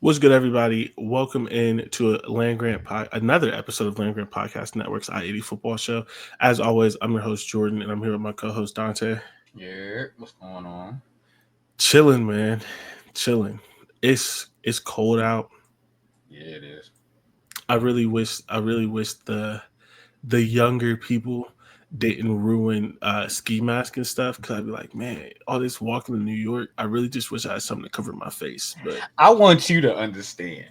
What's good, everybody? Welcome in to another episode of Land Grant Podcast Network's I-80 football show. As always, I'm your host Jordan, and I'm here with my co-host Dante. Yeah, what's going on? Chilling, man, chilling. It's cold out. Yeah, it is. I really wish the younger people didn't ruin ski mask and stuff, because I'd be like, man, all this walking in New York, I really just wish I had something to cover my face. But I want you to understand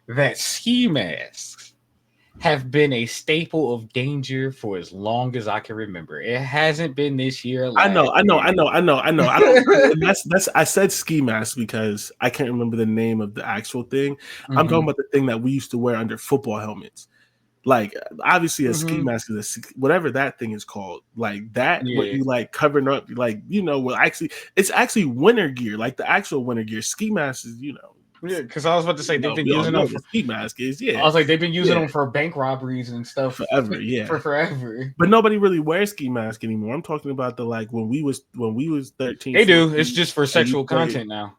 that ski masks have been a staple of danger for as long as I can remember. It hasn't been this year, I know, last I know, I year. know, I know, I know. I don't. And that's. I said ski mask because I can't remember the name of the actual thing. I'm talking hmm about the thing that we used to wear under football helmets. Like, obviously, a ski hmm mask is whatever that thing is called. Like that, what Yeah, you like covering up, like well, actually, it's actually winter gear, like the actual winter gear. Ski mask is, yeah. Because I was about to say they've been we all using know them what a for. ski mask is. I Yeah, was like they've been using yeah, them for bank robberies and stuff forever. Yeah, for forever. but nobody really wears ski mask anymore. I'm talking about the like when we was 13, They do. It's 14, just for and you sexual played. content now.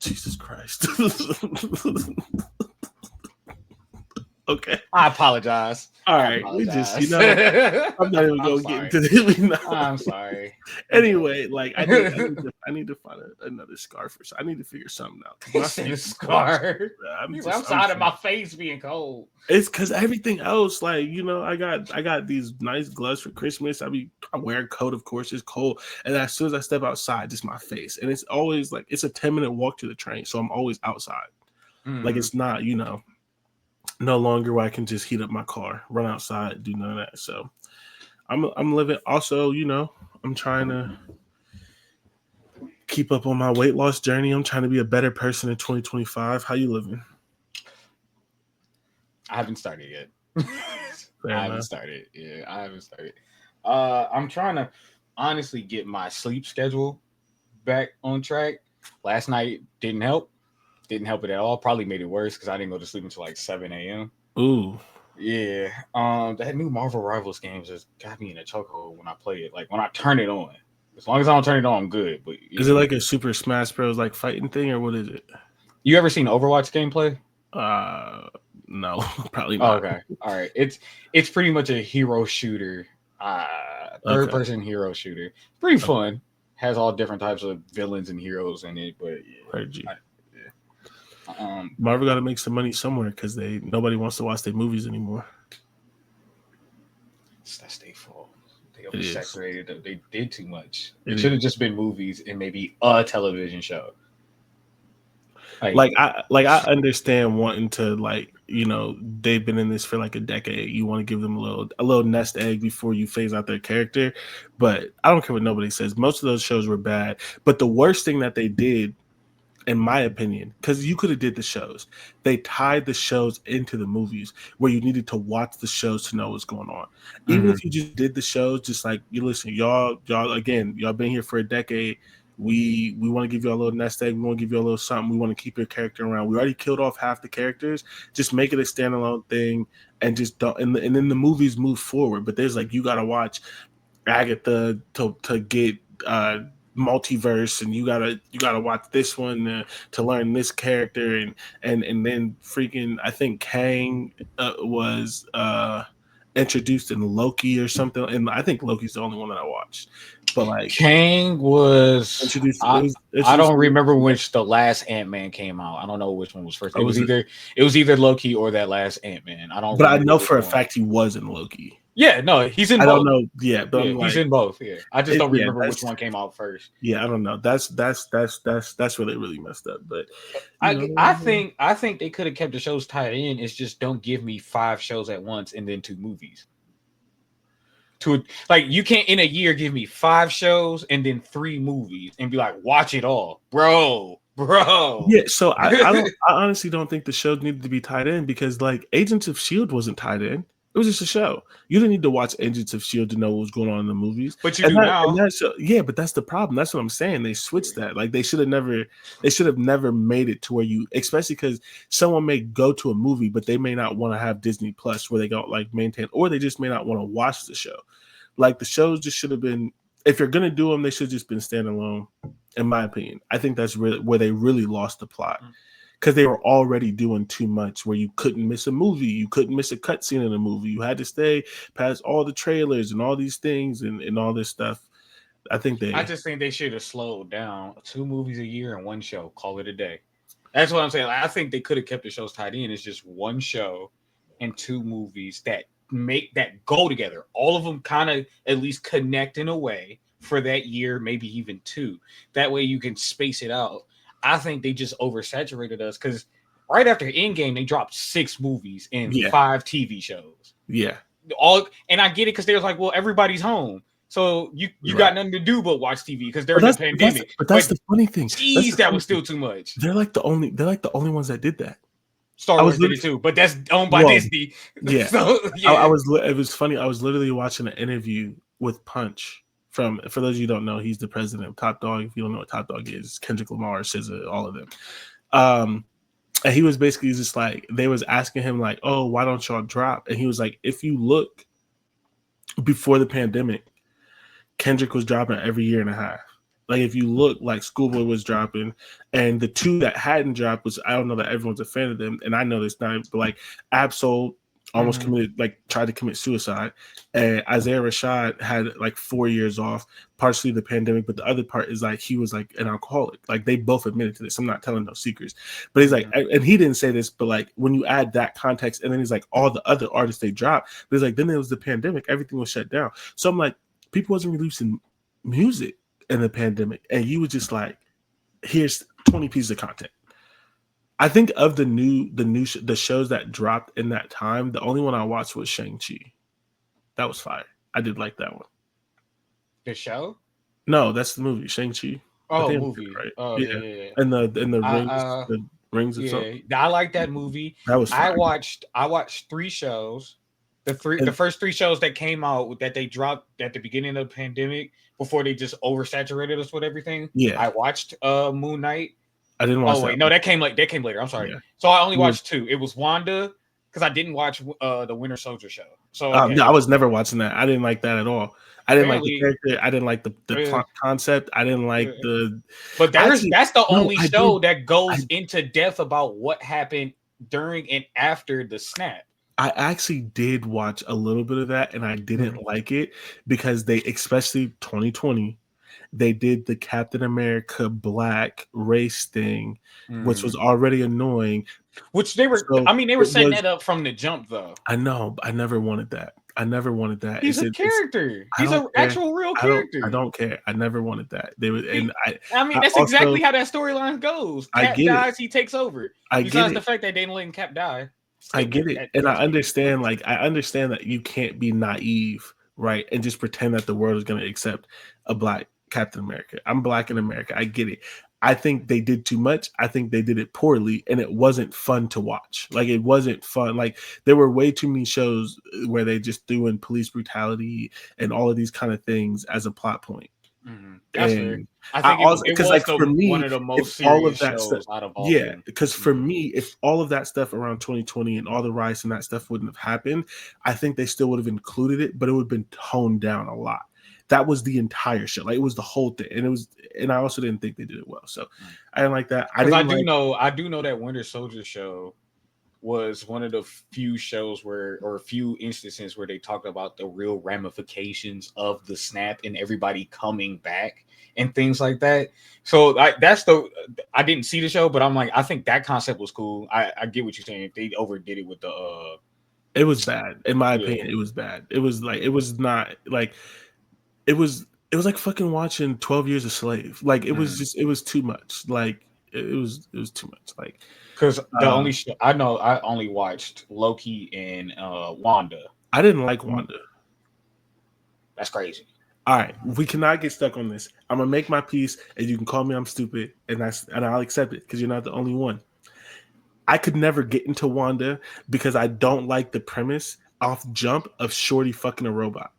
Jesus Christ. Okay. I apologize. All I right. We just, apologize. I'm not even I'm gonna get sorry. into this. I'm sorry. Anyway, like I need to find another scarf or something. I need to figure something out because my Instead of face is cold. scar. I'm I'm just tired of my face being cold. it's because everything else, like, I got these nice gloves for Christmas. I wear a coat, of course, it's cold. And as soon as I step outside, just my face. And it's always like it's a 10-minute walk to the train. So I'm always outside. Like Mm. it's not, no longer where I can just heat up my car, run outside, do none of that. So I'm living. Also, I'm trying to keep up on my weight loss journey. I'm trying to be a better person in 2025. How you living? I haven't started yet. Fair I haven't enough. started. Yeah, I haven't started. I'm trying to honestly get my sleep schedule back on track. Last night didn't help. Didn't help it at all. Probably made it worse because I didn't go to sleep until like 7 a.m. Ooh, Yeah. That new Marvel Rivals games just got me in a chokehold when I play it. Like when I turn it on. As long as I don't turn it on, I'm good. But is it like a Super Smash Bros. Like fighting thing, or what is it? you ever seen Overwatch gameplay? Uh, no, probably Oh, not. okay. All right. It's pretty much a hero shooter, third Okay, person hero shooter. Pretty okay, fun. Has all different types of villains and heroes in it, but heard you. yeah. Marvel got to make some money somewhere because nobody wants to watch their movies anymore. That's their fault. They It is. oversaturated. They did too much. It It should is. have just been movies and maybe a television show. Like, Like I understand wanting to, like, they've been in this for like a decade. You want to give them a little nest egg before you phase out their character. But I don't care what nobody says. Most of those shows were bad. But the worst thing that they did, in my opinion, because you could have did the shows, they tied the shows into the movies where you needed to watch the shows to know what's going on. Even mhm. if you just did the shows, just like, you listen, y'all again, y'all been here for a decade. We want to give you a little nest egg. We want to give you a little something. We want to keep your character around. We already killed off half the characters. Just make it a standalone thing, and just don't. And then the movies move forward. But there's like, you gotta watch Agatha to get multiverse, and you gotta watch this one to learn this character, and then freaking, I think Kang was introduced in Loki or something, and I think Loki's the only one that I watched. But like, Kang was introduced it I was I introduced don't remember which the last Ant Man came out. I don't know which one was first. it was It was either Loki or that last Ant Man. I don't but I remember know which for a one. fact he was in Loki. Yeah, no, he's in I don't both. know, yeah, but Yeah, I'm he's like, in both. Yeah, I just don't yeah, remember which one came out first. I don't know. That's where they really messed up. But you I know, I think I think they could have kept the shows tied in. It's just don't give me 5 shows at once and then 2 movies. To like you can't in a year give me 5 shows and then 3 movies and be like watch it all, bro. yeah, so I honestly don't think the show needed to be tied in, because like Agents of Shield wasn't tied in. It was just a show. You didn't need to watch Agents of Shield to know what was going on in the movies. But you And do and now. that show, yeah, but that's the problem. That's what I'm saying. They switched that. Like they should have never made it to where you, especially because someone may go to a movie, but they may not want to have Disney Plus where they go like maintain, or they just may not want to watch the show. Like the shows just should have been, if you're gonna do them, they should have just been standalone. In my opinion, I think that's really where they really lost the plot. because they were already doing too much where you couldn't miss a movie, you couldn't miss a cutscene in a movie, you had to stay past all the trailers and all these things and all this stuff. I think I they just think they should have slowed down. 2 movies a year and one show. Call it a day. That's what I'm saying. Like, I think they could have kept the shows tied in. It's just one show and 2 movies that go together. All of them kind of at least connect in a way for that year, maybe even 2. That way you can space it out. I think they just oversaturated us because right after Endgame, they dropped 6 movies and yeah 5 TV shows. yeah All and I get it because they was like, well, everybody's home. So you right. got nothing to do but watch TV because they're But in the that's pandemic. but that's the funny thing. That's Jeez, the that funny was still thing. too much. They're like the only ones that did that. Star I was Wars did it too, but that's owned by well, Disney. yeah. So yeah, I was it was funny. I was literally watching an interview with Punch from, for those of you who don't know, he's the president of Top Dog. If you don't know what Top Dog is, Kendrick Lamar, SZA, all of them. And he was basically just like, they was asking him like, oh, why don't y'all drop? And he was like, if you look before the pandemic, Kendrick was dropping every year and a half. Like if you look, like Schoolboy was dropping, and the 2 that hadn't dropped was, I don't know that everyone's a fan of them, and I know this now, but like Absol almost committed, like tried to commit suicide, and Isaiah Rashad had like 4 years off, partially the pandemic, but the other part is like he was like an alcoholic. Like they both admitted to this. I'm not telling no secrets, but he's like, and he didn't say this, but like when you add that context, and then he's like all the other artists they dropped, but he's like then there was the pandemic, everything was shut down. So I'm like, people wasn't releasing music in the pandemic, and you were just like, here's 20 pieces of content. I think of the shows that dropped in that time, the only one I watched was Shang-Chi. That was fire. I did like that one. the show. No, that's the movie, Shang-Chi. Oh, movie. Right? Oh yeah. And the rings of something. I like that movie. That was fire. I watched 3 shows. The first 3 shows that came out that they dropped at the beginning of the pandemic before they just oversaturated us with everything. Yeah. I watched Moon Knight. I didn't watch that. No, that came later. I'm sorry. Yeah. So I only watched 2. It was Wanda, because I didn't watch the Winter Soldier show. So no, I was never watching that. I didn't like that at all. I didn't like the character. I didn't like the concept. I didn't like the. But that's the only show that goes into depth about what happened during and after the snap. I actually did watch a little bit of that, and I didn't like it because they, especially 2020, they did the Captain America Black race thing, which was already annoying. Which they were, so they were setting that up from the jump, though. I know, but I never wanted that. He's a character. He's an actual real character. I don't care. I never wanted that. They would, and that's exactly how that storyline goes. Cap dies, he takes over. Besides the fact that they didn't let Cap die. I get it, and I understand. Like, I understand that you can't be naive, right, and just pretend that the world is going to accept a Black Captain America. I'm Black in America. I get it. I think they did too much. I think they did it poorly, and it wasn't fun to watch. Like, it wasn't fun. Like, there were way too many shows where they just threw in police brutality and all of these kind of things as a plot point. That's fair. I think because like for me, one of the most all of that shows stuff, out of all. Yeah, because for me, if all of that stuff around 2020 and all the riots and that stuff wouldn't have happened, I think they still would have included it, but it would have been toned down a lot. That was the entire show. Like, it was the whole thing, and I also didn't think they did it well. So I didn't like that. I do know that Winter Soldier show was one of the few shows or few instances where they talked about the real ramifications of the snap and everybody coming back and things like that. So I didn't see the show, but I'm like, I think that concept was cool. I get what you're saying. If they overdid it with the it was bad. In my opinion, it was bad. It was like, it was not like, it was like fucking watching 12 Years a Slave. Like, it was just, it was too much. Like, it was too much. Like, because the only show I know, I only watched Loki and Wanda. I didn't like Wanda. That's crazy. All right, we cannot get stuck on this. I'm gonna make my piece, and you can call me I'm stupid, and I'll accept it because you're not the only one. I could never get into Wanda because I don't like the premise off jump of Shorty fucking a robot.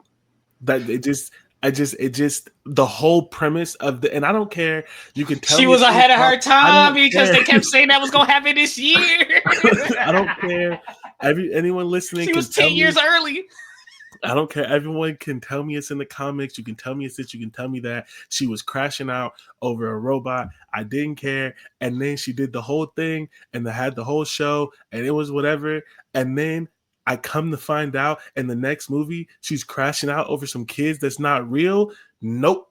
That it just the whole premise of and I don't care. You can tell she was ahead of her time because they kept saying that was gonna happen this year. I don't care. Anyone listening, she was 10 years early. I don't care. Everyone can tell me it's in the comics. You can tell me it's this. You can tell me that she was crashing out over a robot. I didn't care. And then she did the whole thing and they had the whole show and it was whatever. And then I come to find out in the next movie, she's crashing out over some kids that's not real. Nope.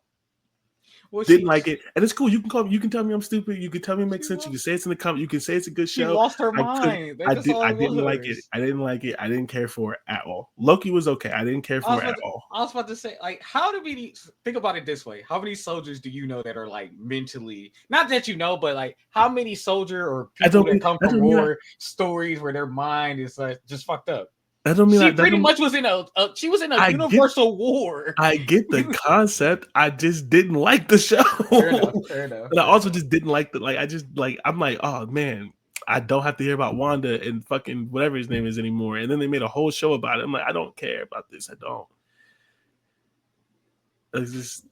Well, Didn't like it, and it's cool. You can call me. You can tell me I'm stupid. You can tell me it makes she sense. You lost, can say it's in the comment. You can say it's a good she show. lost her I could. mind. That's all I it didn't like it. was. I didn't like it. I didn't care for it at all. Loki was okay. I didn't care for it at all. I was about to say, like, how do we think about it this way? How many soldiers do you know that are like mentally, not that you know, but like how many soldier or I people don't that mean. come I from don't mean. war stories where their mind is like just fucked up? I don't mean. She That pretty don't. much was in she was in a I get. universal war. I get the concept. I just didn't like the show. Fair enough. Fair enough. And I Fair also enough. just didn't like the like. I just like. I'm like, oh man. I don't have to hear about Wanda and fucking whatever his name is anymore. And then they made a whole show about it. I'm like, I don't care about this. I don't. It's just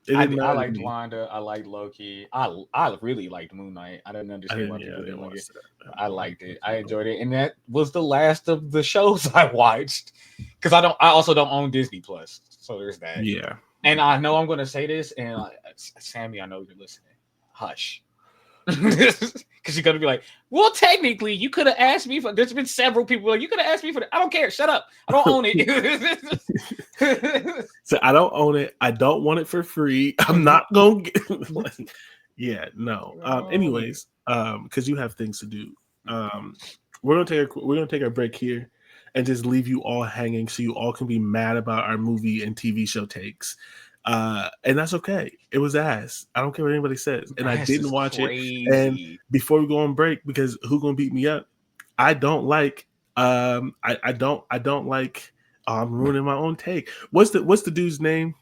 it didn't I matter to liked me. Wanda. I liked Loki. I really liked Moon Knight. I didn't I understand didn't. why Yeah, people I didn't didn't like watch it. that. I liked it. I enjoyed it, and that was the last of the shows I watched. Because I also don't own Disney Plus, so there's that. Yeah. And I know I'm going to say this, and Sammy, I know you're listening. Hush. Because you're going to be like, well, technically, you could have asked me for. There's been several people like, you could have asked me for that. I don't care. Shut up. I don't own it. So I don't own it. I don't want it for free. I'm not gonna get. Like, yeah, no. Anyways, because you have things to do. We're gonna take our break here, and just leave you all hanging, so you all can be mad about our movie and TV show takes. And that's okay. It was ass. I don't care what anybody says, and I Ass didn't is watch it. And crazy. before we go on break, because who gonna beat me up? I don't like. I don't like. I'm ruining my own take. What's the dude's name?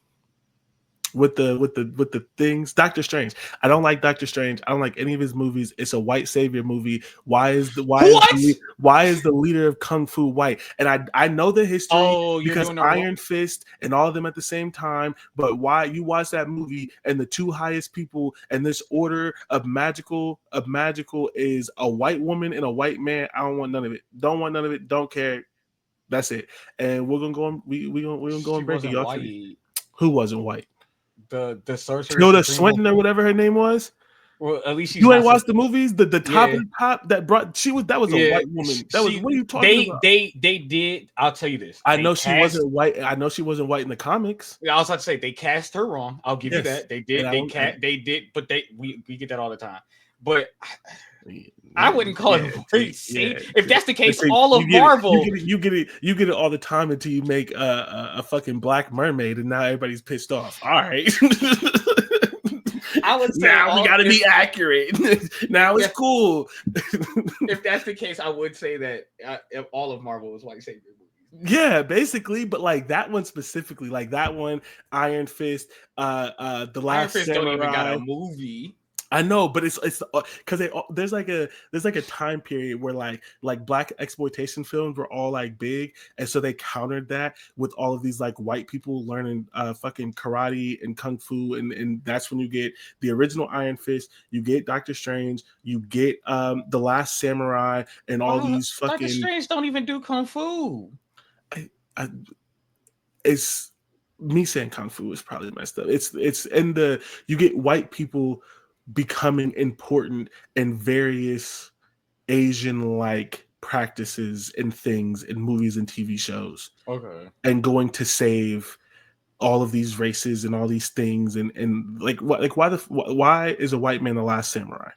With the things, Doctor Strange. I don't like Doctor Strange. I don't like any of his movies. It's a white savior movie. What? Why is the leader of Kung Fu white? And I know the history Oh, you're because doing the wrong. Iron Fist and all of them at the same time. But why you watch that movie and the two highest people and this order of magical is a white woman and a white man? I don't want none of it. Don't want none of it. Don't care. That's it. And we're gonna go on. We're gonna go She on break. And wasn't y'all can. white. Who wasn't white? The sorcerer Tilda supreme. Swinton or whatever her name was. Well, at least she's You ain't not. watched the movies. The top Yeah, of the top that brought that was a yeah. white woman. That was She what are you talking about? they did. I'll tell you this. I They know she cast. wasn't white. I know she wasn't white in the comics. I was about to say they cast her wrong. I'll give you Yes, that. They and did. I They don't. cat. They did. But we get that all the time. But I Yeah, wouldn't call yeah, it white. yeah. See, if that's the case, See, all of you get it. Marvel. You get it all the time until you make a fucking Black Mermaid, and now everybody's pissed off. All right. I would say Now we all. got to be accurate. Now it's cool. If that's the case, I would say that if all of Marvel was white savior movies. Yeah, basically, but like that one specifically, like that one, Iron Fist, the Iron Last Fist don't even got Samurai. a movie. I know, but it's because there's like a time period where like black exploitation films were all like big, and so they countered that with all of these like white people learning fucking karate and kung fu, and that's when you get the original Iron Fist, you get Doctor Strange, you get the Last Samurai, and all these Doctor fucking. Strange don't even do kung fu. I, it's me saying kung fu is probably messed up. It's in the you get white people becoming important in various Asian like practices and things in movies and TV shows, Okay. and going to save all of these races and all these things and like what like why is a white man the last samurai?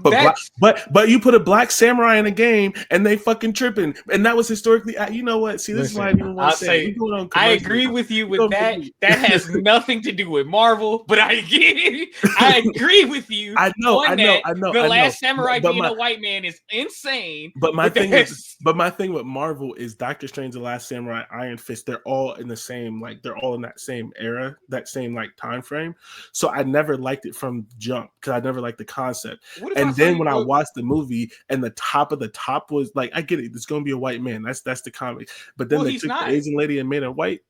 That's But you put a black samurai in a game and they fucking tripping, and that was historically. You know what? See, this is why I didn't want I'll to say. say We going on I commercial. agree with you with that. That has nothing to do with Marvel, but I agree with you. I know. The Last Samurai But being my a white man is insane. but my thing with Marvel is Doctor Strange, the Last Samurai, Iron Fist. They're all in the same they're all in that same era, that same like time frame. So I never liked it from jump because I never liked the concept. And then when I watched the movie and the top of the top was like, I get it, it's gonna be a white man. That's the comic. But then they took the Asian lady and made her white.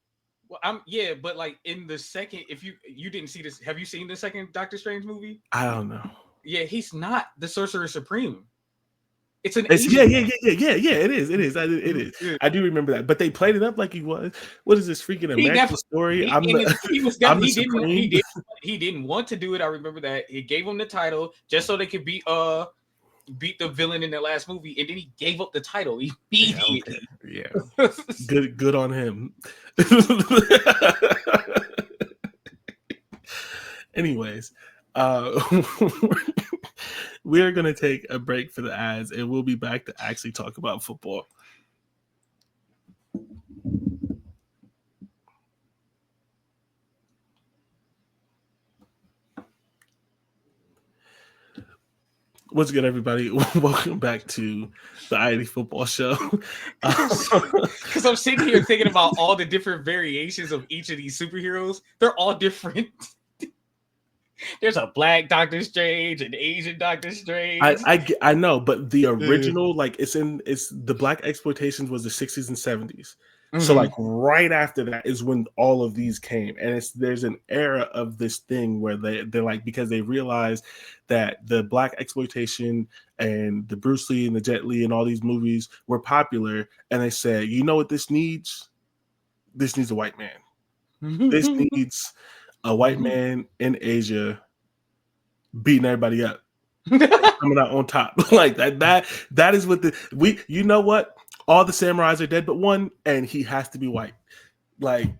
Well, but like in the second, if you didn't see this, have you seen the second Doctor Strange movie? I don't know. Yeah, he's not the Sorcerer Supreme. It's an It's, yeah, Asian yeah, man. yeah, yeah, yeah. It is. It is. It is. Yeah. I do remember that. But they played it up like he was. What is this freaking He American never. story? He and he was I'm the he didn't supreme. he didn't want to do it. I remember that he gave him the title just so they could beat the villain in the last movie, and then he gave up the title Yeah, okay. immediately. Yeah. Good on him. Anyways, uh we are gonna take a break for the ads and we'll be back to actually talk about football. What's good, everybody? Welcome back to the I-80 football show. Because I'm sitting here thinking about all the different variations of each of these superheroes. They're all different. There's a black Doctor Strange, an Asian Doctor Strange. I know, but the original, like it's the black exploitations was the 60s and 70s. So like right after that is when all of these came, and there's an era of this thing where they're like, because they realized that the black exploitation and the Bruce Lee and the Jet Li and all these movies were popular, and they said, you know what this needs? This needs a white man. This needs a white man in Asia beating everybody up, coming out on top like that. That is what you know what? All the samurais are dead but one, and he has to be white. Like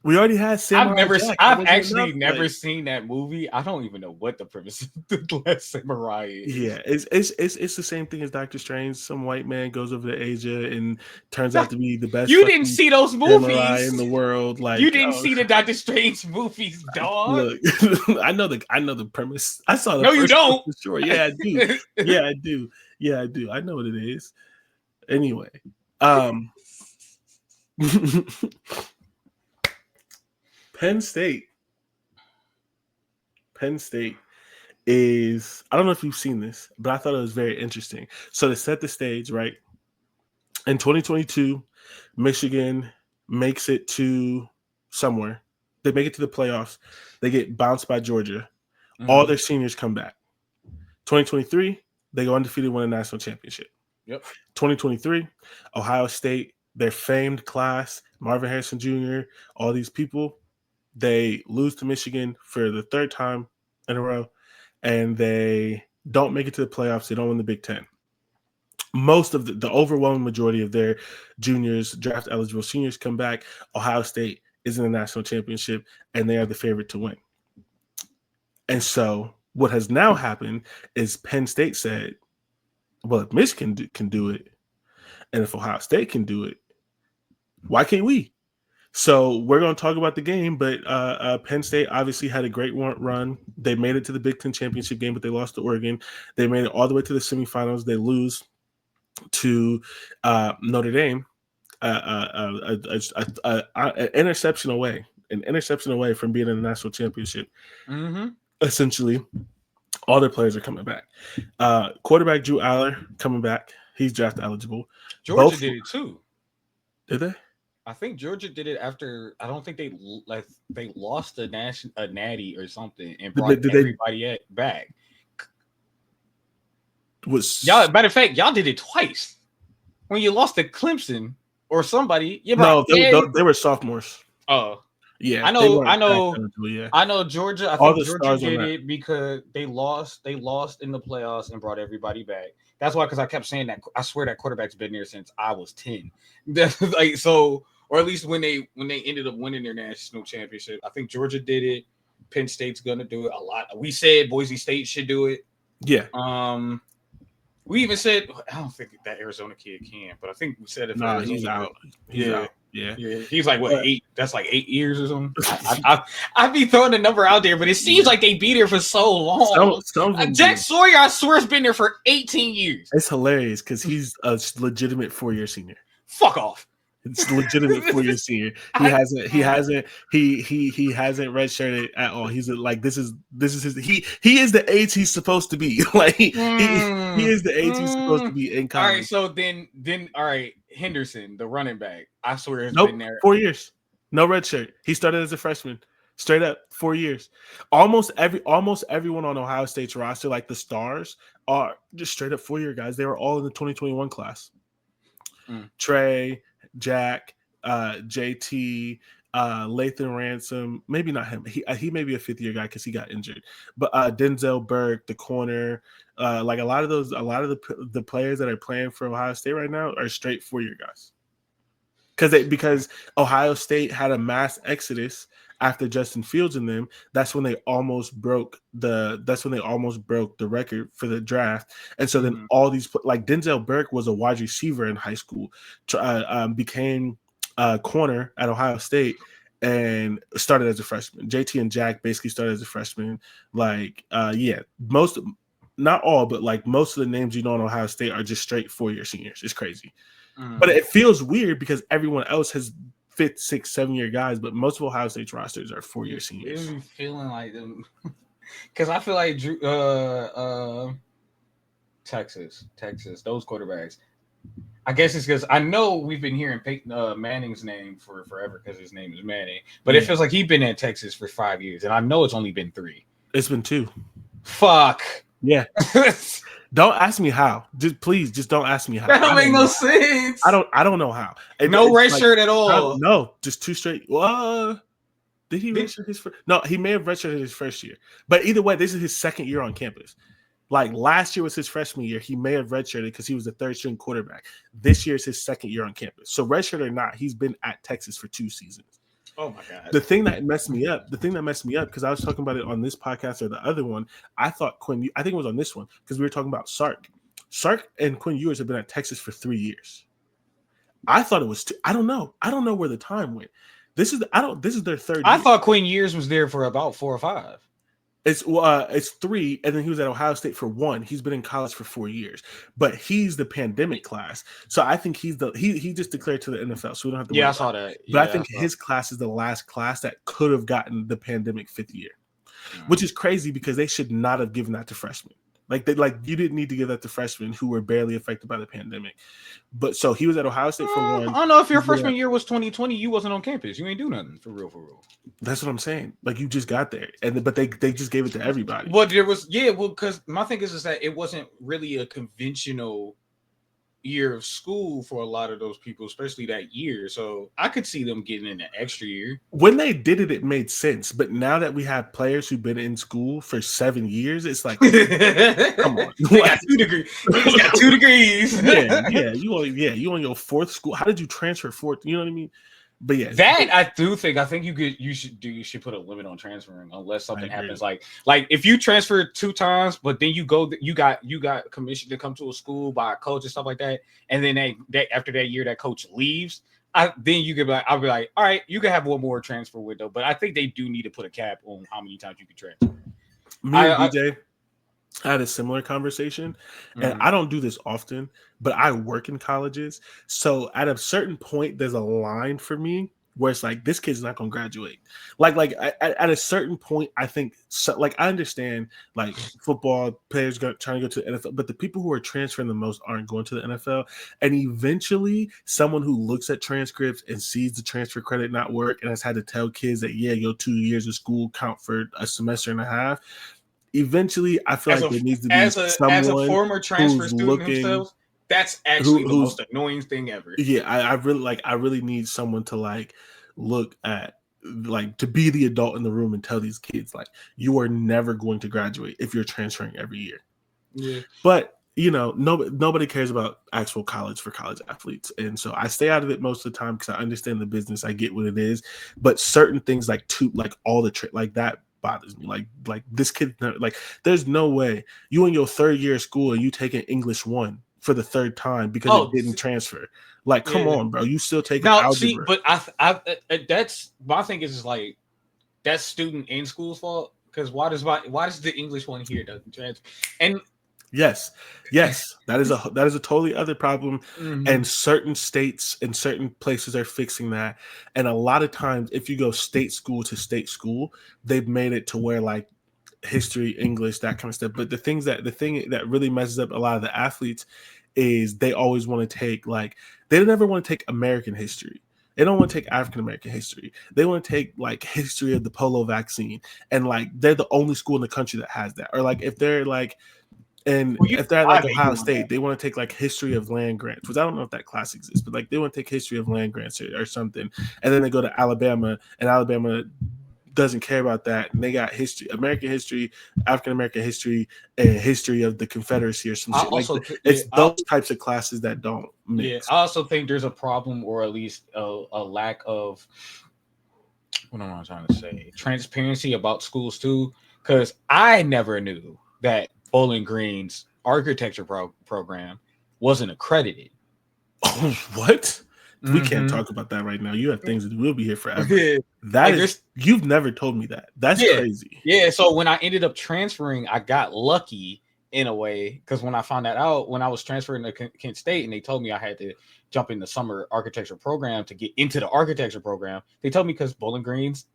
we already had Samurai Jack. I've actually never seen that movie. I don't even know what the premise of The Last Samurai is. Yeah, it's the same thing as Doctor Strange. Some white man goes over to Asia and turns out to be the best. You didn't see those movies in the world. Like you didn't see the Doctor Strange movies, dog. Look, I know the premise. I saw the No, you don't. For sure. Yeah, I do. Yeah, I do. Yeah, I do. I know what it is. Anyway, Penn State is, I don't know if you've seen this, but I thought it was very interesting. So to set the stage, right? In 2022, Michigan makes it to somewhere. They make it to the playoffs. They get bounced by Georgia. All their seniors come back. 2023, they go undefeated, win a national championship. Yep. 2023, Ohio State, their famed class, Marvin Harrison Jr., all these people, they lose to Michigan for the third time in a row, and they don't make it to the playoffs. They don't win the Big Ten. Most of the overwhelming majority of their juniors, draft eligible seniors, come back. Ohio State is in the national championship, and they are the favorite to win. And so what has now happened is Penn State said, well, if Michigan can do it, and if Ohio State can do it, why can't we? So we're going to talk about the game, but Penn State obviously had a great run. They made it to the Big Ten championship game, but they lost to Oregon. They made it all the way to the semifinals. They lose to Notre Dame, an interception away from being in the national championship. Essentially, all their players are coming back. Quarterback Drew Aller coming back. He's draft eligible. Georgia did it too. Did they? I think Georgia did it after. I don't think they lost a natty or something and brought everybody back. Y'all, matter of fact, y'all did it twice. When you lost to Clemson or somebody, they were sophomores. Oh, yeah, I know Georgia. I think Georgia did it because they lost in the playoffs and brought everybody back. That's why, because I kept saying that. I swear that quarterback's been there since I was 10. Like so, or at least when they ended up winning their national championship. I think Georgia did it. Penn State's gonna do it a lot. We said Boise State should do it. Yeah. We even said I don't think that Arizona kid can, but I think we said if he's out. He's out. Yeah. He's like what 8? That's like 8 years or something. I'd be throwing the number out there, but it seems like they be there for so long. Jack Sawyer, I swear, has been there for 18 years. It's hilarious because he's a legitimate 4-year senior. Fuck off. It's legitimate 4-year senior. He hasn't redshirted at all. He's this is his he is the age he's supposed to be. Like he is the age he's supposed to be in college. All right, so then all right, Henderson, the running back, I swear has been there 4 years. No red shirt. He started as a freshman. Straight up, 4 years. Almost everyone on Ohio State's roster, like the stars, are just straight up 4 year guys. They were all in the 2021 class. Mm. Trey, Jack, JT, Lathan Ransom. Maybe not him. He may be a 5th year guy because he got injured. But Denzel Burke, the corner, like a lot of the players that are playing for Ohio State right now are straight 4 year guys. Because Ohio State had a mass exodus after Justin Fields and them. That's when they almost broke the record for the draft. And so then all these, like Denzel Burke was a wide receiver in high school, became a corner at Ohio State, and started as a freshman. JT and Jack basically started as a freshman. Like most, not all, but like most of the names you know in Ohio State are just straight 4 year seniors. It's crazy. But it feels weird because everyone else has 5th, 6th, 7 year guys, but most of Ohio State's rosters are 4 year seniors. It be feeling like them because I feel like Texas, those quarterbacks. I guess it's because I know we've been hearing Manning's name for forever because his name is Manning, but it feels like he's been in Texas for 5 years, and I know it's only been 3. It's been 2. Fuck. Yeah. Don't ask me how. Just don't ask me how. That don't make no sense. I don't know how. No red shirt at all. No, just 2 straight. Did he redshirt his first? No, he may have redshirted his first year. But either way, this is his 2nd year on campus. Like last year was his freshman year. He may have redshirted because he was the 3rd string quarterback. This year is his 2nd year on campus. So redshirt or not, he's been at Texas for 2 seasons. Oh my god! The thing that messed me up, because I was talking about it on this podcast or the other one. I thought I think it was on this one because we were talking about Sark. Sark and Quinn Ewers have been at Texas for 3 years. I thought it was 2. I don't know. I don't know where the time went. This is their 3rd. I thought Quinn Ewers was there for about 4 or 5. It's 3, and then he was at Ohio State for 1. He's been in college for 4 years, but he's the pandemic class. So I think he just declared to the NFL, so we don't have to. Yeah, I saw that. But I think his class is the last class that could have gotten the pandemic 5th year, which is crazy because they should not have given that to freshmen. Like you didn't need to give that to freshmen who were barely affected by the pandemic. But so he was at Ohio State for 1. I don't know if your freshman year was 2020. You wasn't on campus. You ain't do nothing for real. That's what I'm saying. Like you just got there, but they just gave it to everybody. Well, there was because my thing is that it wasn't really a conventional year of school for a lot of those people, especially that year. So I could see them getting in an extra year. When they did it, it made sense. But now that we have players who've been in school for 7 years, it's like, come on, they got 2 degrees. He's got 2 degrees. You on your 4th school. How did you transfer 4th? You know what I mean? But yeah, that I think you should put a limit on transferring unless something happens. Like if you transfer 2 times, but then you got commissioned to come to a school by a coach and stuff like that, and then after that year that coach leaves, then you could be like, I'll be like, all right, you can have one more transfer window, but I think they do need to put a cap on how many times you can transfer. Me and DJ had a similar conversation, and I don't do this often, but I work in colleges. So at a certain point, there's a line for me where it's like, this kid's not going to graduate. Like at a certain point, I think, so, like, I understand, like, football players trying to go to the NFL, but the people who are transferring the most aren't going to the NFL. And eventually, someone who looks at transcripts and sees the transfer credit not work and has had to tell kids that, yeah, your 2 years of school count for a semester and a half. Eventually, I feel like there needs to be someone as a former transfer student themselves. That's actually the most annoying thing ever. Yeah, I really need someone to like look at, like, to be the adult in the room and tell these kids, like, you are never going to graduate if you're transferring every year. Yeah. But nobody cares about actual college for college athletes, and so I stay out of it most of the time because I understand the business. I get what it is, but certain things like all the like that bothers me. Like this kid, like, there's no way you in your 3rd year of school and you taking English 1 for the 3rd time because it didn't transfer. Like, come on, bro, you still taking algebra. See, but I that's my thing is like that's student in school's fault because why does the English one here doesn't transfer? And yes, that is a totally other problem. And certain states and certain places are fixing that. And a lot of times, if you go state school to state school, they've made it to where, like, history, English, that kind of stuff. But the thing that really messes up a lot of the athletes is they always want to take, like, they never want to take American history. They don't want to take African American history. They want to take like history of the polio vaccine, and like they're the only school in the country that has that. Or like if they're like, and Well, you if they're at know why like they Ohio doing that. State, they want to take like history of land grants, which I don't know if that class exists, but like they want to take history of land grants or something. And then they go to Alabama, and Alabama doesn't care about that. And they got history, American history, African American history, and history of the Confederacy or some I shit. Like also, it's those types of classes that don't yeah, mix. I also think there's a problem, or at least a lack of, what am I trying to say, transparency about schools too. Because I never knew that Bowling Green's architecture program wasn't accredited. Oh, what? We can't Mm-hmm. talk about that right now. You have things that will be here forever. Yeah. That Like is, there's you've never told me that. That's Yeah, crazy. yeah. So when I ended up transferring, I got lucky in a way, because when I found that out, when I was transferring to Kent State, and they told me I had to jump in the summer architecture program to get into the architecture program, they told me because Bowling Green's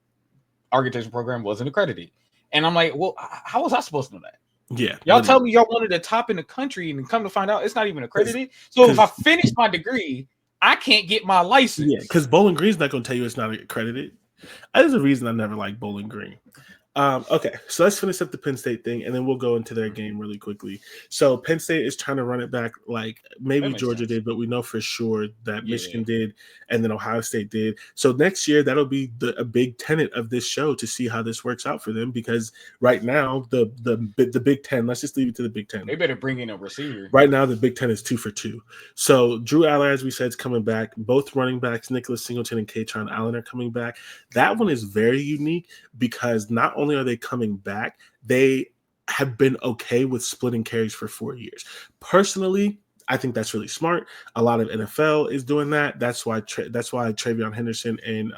architecture program wasn't accredited, and I'm like, well, how was I supposed to know that? Yeah, Y'all tell literally. me y'all one of the top in the country, and come to find out it's not even accredited. So if I Because finish my degree, I can't get my yeah, license. because Bowling Green's not going to tell you it's not accredited. There's a reason I never liked Bowling Green. Okay, so let's finish up the Penn State thing, and then we'll go into their game really quickly. So Penn State is trying to run it back, like That maybe makes Georgia sense. did, but we know for sure that Yeah. Michigan did, and then Ohio State did. So next year, that'll be a big tenet of this show to see how this works out for them. Because right now, the Big Ten, let's just leave it to the Big Ten. They better bring in a receiver. Right now, the Big Ten is 2 for 2. So Drew Aller, as we said, is coming back. Both running backs, Nicholas Singleton and Katron Allen, are coming back. That one is very unique because not only are they coming back, they have been okay with splitting carries for 4 years. Personally, I think that's really smart. A lot of NFL is doing that. That's why Travion Henderson and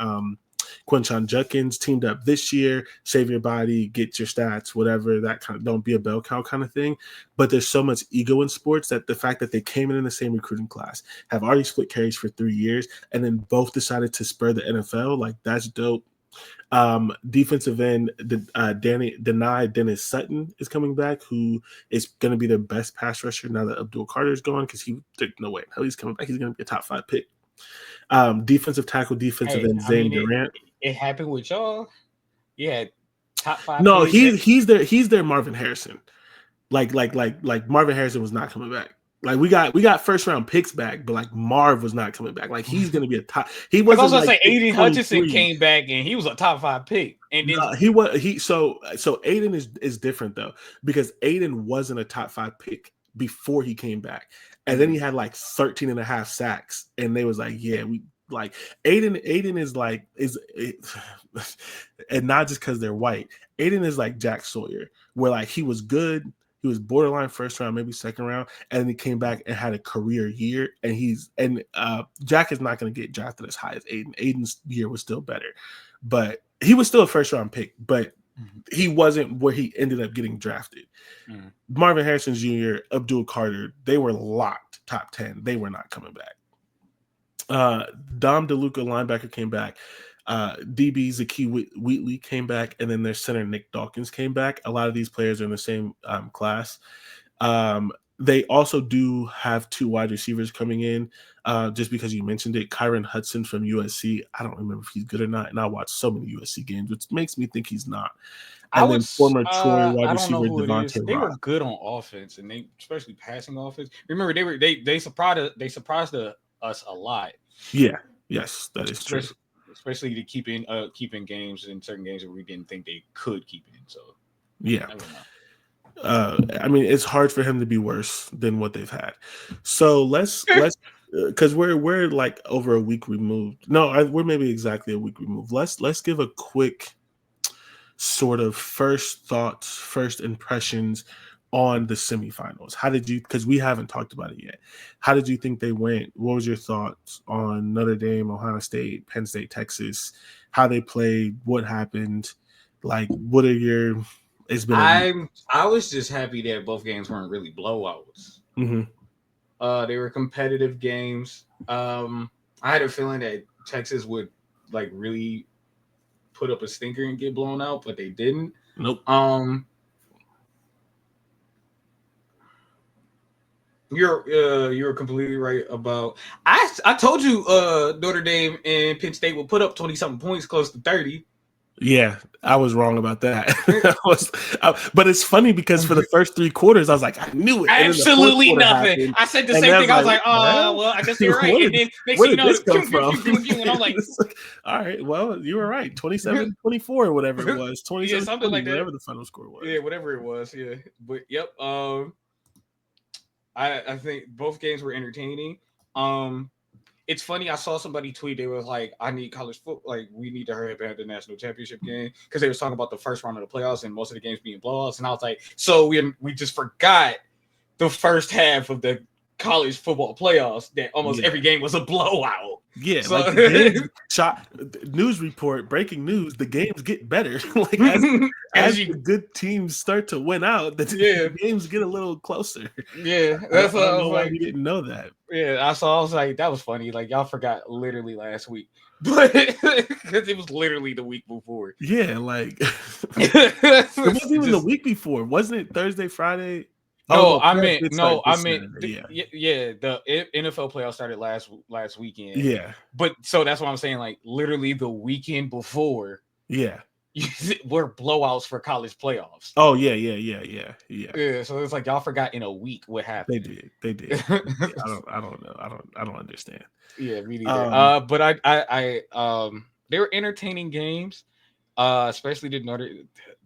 Quinshon Judkins teamed up this year. Save your body, get your stats, whatever, that kind of, don't be a bell cow kind of thing. But there's so much ego in sports that the fact that they came in the same recruiting class, have already split carries for 3 years, and then both decided to spur the NFL, like that's dope. Defensive end, Dennis Sutton is coming back, who is going to be their best pass rusher now that Abdul Carter is gone, because no way, hell, he's coming back. He's going to be a top 5 pick. Defensive tackle, defensive Hey, end, I Zane mean, Durant. it happened with y'all. Yeah, top five No, picks. he's their Marvin Harrison. Like Marvin Harrison was not coming back. Like we got first round picks back, but like Marv was not coming back. Like he's gonna be a top. He Because I was wasn't gonna like say pick Aiden Hutchinson 23. came back and he was a top 5 pick, and then No, he was he so Aiden is different though, because Aiden wasn't a top 5 pick before he came back. And then he had like 13 and a half sacks, and they was like, yeah, we like Aiden is like and not just because they're white. Aiden is like Jack Sawyer, where like he was good, he was borderline first round, maybe second round, and then he came back and had a career year. And Jack is not going to get drafted as high as Aiden. Aiden's year was still better, but he was still a first round pick, but he wasn't where he ended up getting drafted. Marvin Harrison Jr., Abdul Carter, they were locked top 10. They were not coming back. Dom DeLuca, linebacker, came back. DB Zaki Wheatley came back, and then their center Nick Dawkins came back. A lot of these players are in the same class. They also do have 2 wide receivers coming in. Just because you mentioned it, Kyron Hudson from USC. I don't remember if he's good or not, and I watched so many USC games, which makes me think he's not. I And would. then former Troy wide I don't know receiver who it is. Devontae They were Ross. good on offense, and they especially passing offense. Remember, they surprised us a lot. Yeah, yes, that is true. Especially to keeping games in certain games that we didn't think they could keep in. So Yeah. I don't know. I mean, it's hard for him to be worse than what they've had. So let's because we're like over a week removed. No, we're maybe exactly a week removed. Let's give a quick sort of first thoughts, first impressions on the semifinals. How did you? Because we haven't talked about it yet. How did you think they went? What was your thoughts on Notre Dame, Ohio State, Penn State, Texas? How they played? What happened? Like, what are your? It's been a week. I was just happy that both games weren't really blowouts. Mm-hmm. They were competitive games. I had a feeling that Texas would like really put up a stinker and get blown out, but they didn't. Nope. You're completely right about. I told you Notre Dame and Penn State will put up 20 something points, close to 30. Yeah, I was wrong about that. But it's funny because for the first 3 quarters, I was like, I knew it. And then the fourth Absolutely quarter nothing. happened, I said the and same I was thing. I was like, like, well, well, I guess you're right. And then next where thing you did know, this come from? and I'm like, Like, all right, well, you were right. 27-24 or whatever it was. yeah, 27-20, something like that. whatever the final score was. Yeah, whatever it was. Yeah, but yep. I think both games were entertaining. Um, it's funny. I saw somebody tweet. They was like, "I need college football. Like, we need to hurry up and have the national championship game," because they was talking about the first round of the playoffs and most of the games being blowouts. And I was like, "So we just forgot the first half of the college football playoffs that almost every game was a blowout." Yeah, So, like the games shot news report, breaking news, the games get better. Like as the good teams start to win out, the games get a little closer. Yeah, that's I don't know why we didn't know that. Yeah, I was like, that was funny. Like y'all forgot literally last week, but because it was literally the week before. Yeah, like it wasn't even the week before, wasn't it? Thursday, Friday. No, I meant the NFL playoffs started last weekend. Yeah, but so that's what I'm saying. Like literally the weekend before. Yeah, we're blowouts for college playoffs. Oh yeah. Yeah, so it's like y'all forgot in a week what happened. They did. Yeah, I don't know. I don't understand. Yeah, me neither. But I they were entertaining games. Especially the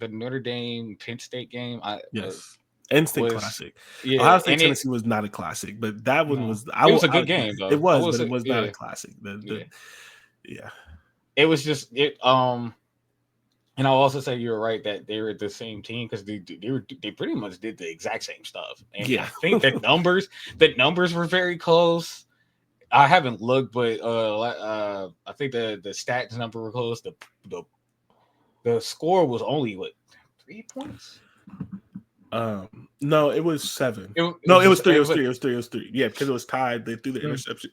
Notre Dame Penn State game. Yes. Instant classic. Yeah, Ohio State Tennessee was not a classic, but that one was. It was a good game, though. It was, but it was not a classic. Yeah. It was just it. And I'll also say you're right that they were the same team because they pretty much did the exact same stuff. And I think the numbers were very close. I haven't looked, but I think the stats number were close. The score was only 3 points. No, it was 7. It was 3. It was 3. Yeah, because it was tied. They threw the interception,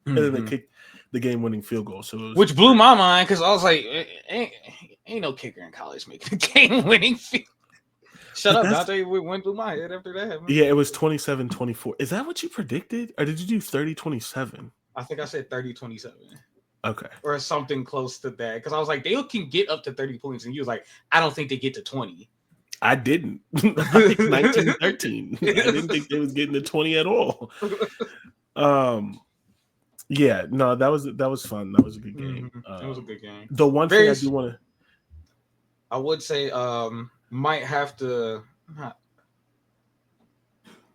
and then they kicked the game-winning field goal. So which blew my mind because I was like, ain't no kicker in college making a game-winning field. Shut up, Dante. We went through my head after that. Man. Yeah, it was 27-24. Is that what you predicted, or did you do 30-27? I think I said 30-27. Okay. Or something close to that. Because I was like, they can get up to 30 points. And you was like, I don't think they get to 20. I didn't. I think 19-13. I didn't think they was getting to 20 at all. Yeah, no, that was fun. That was a good game. It was a good game. The one thing I do want to, I would say, might have to.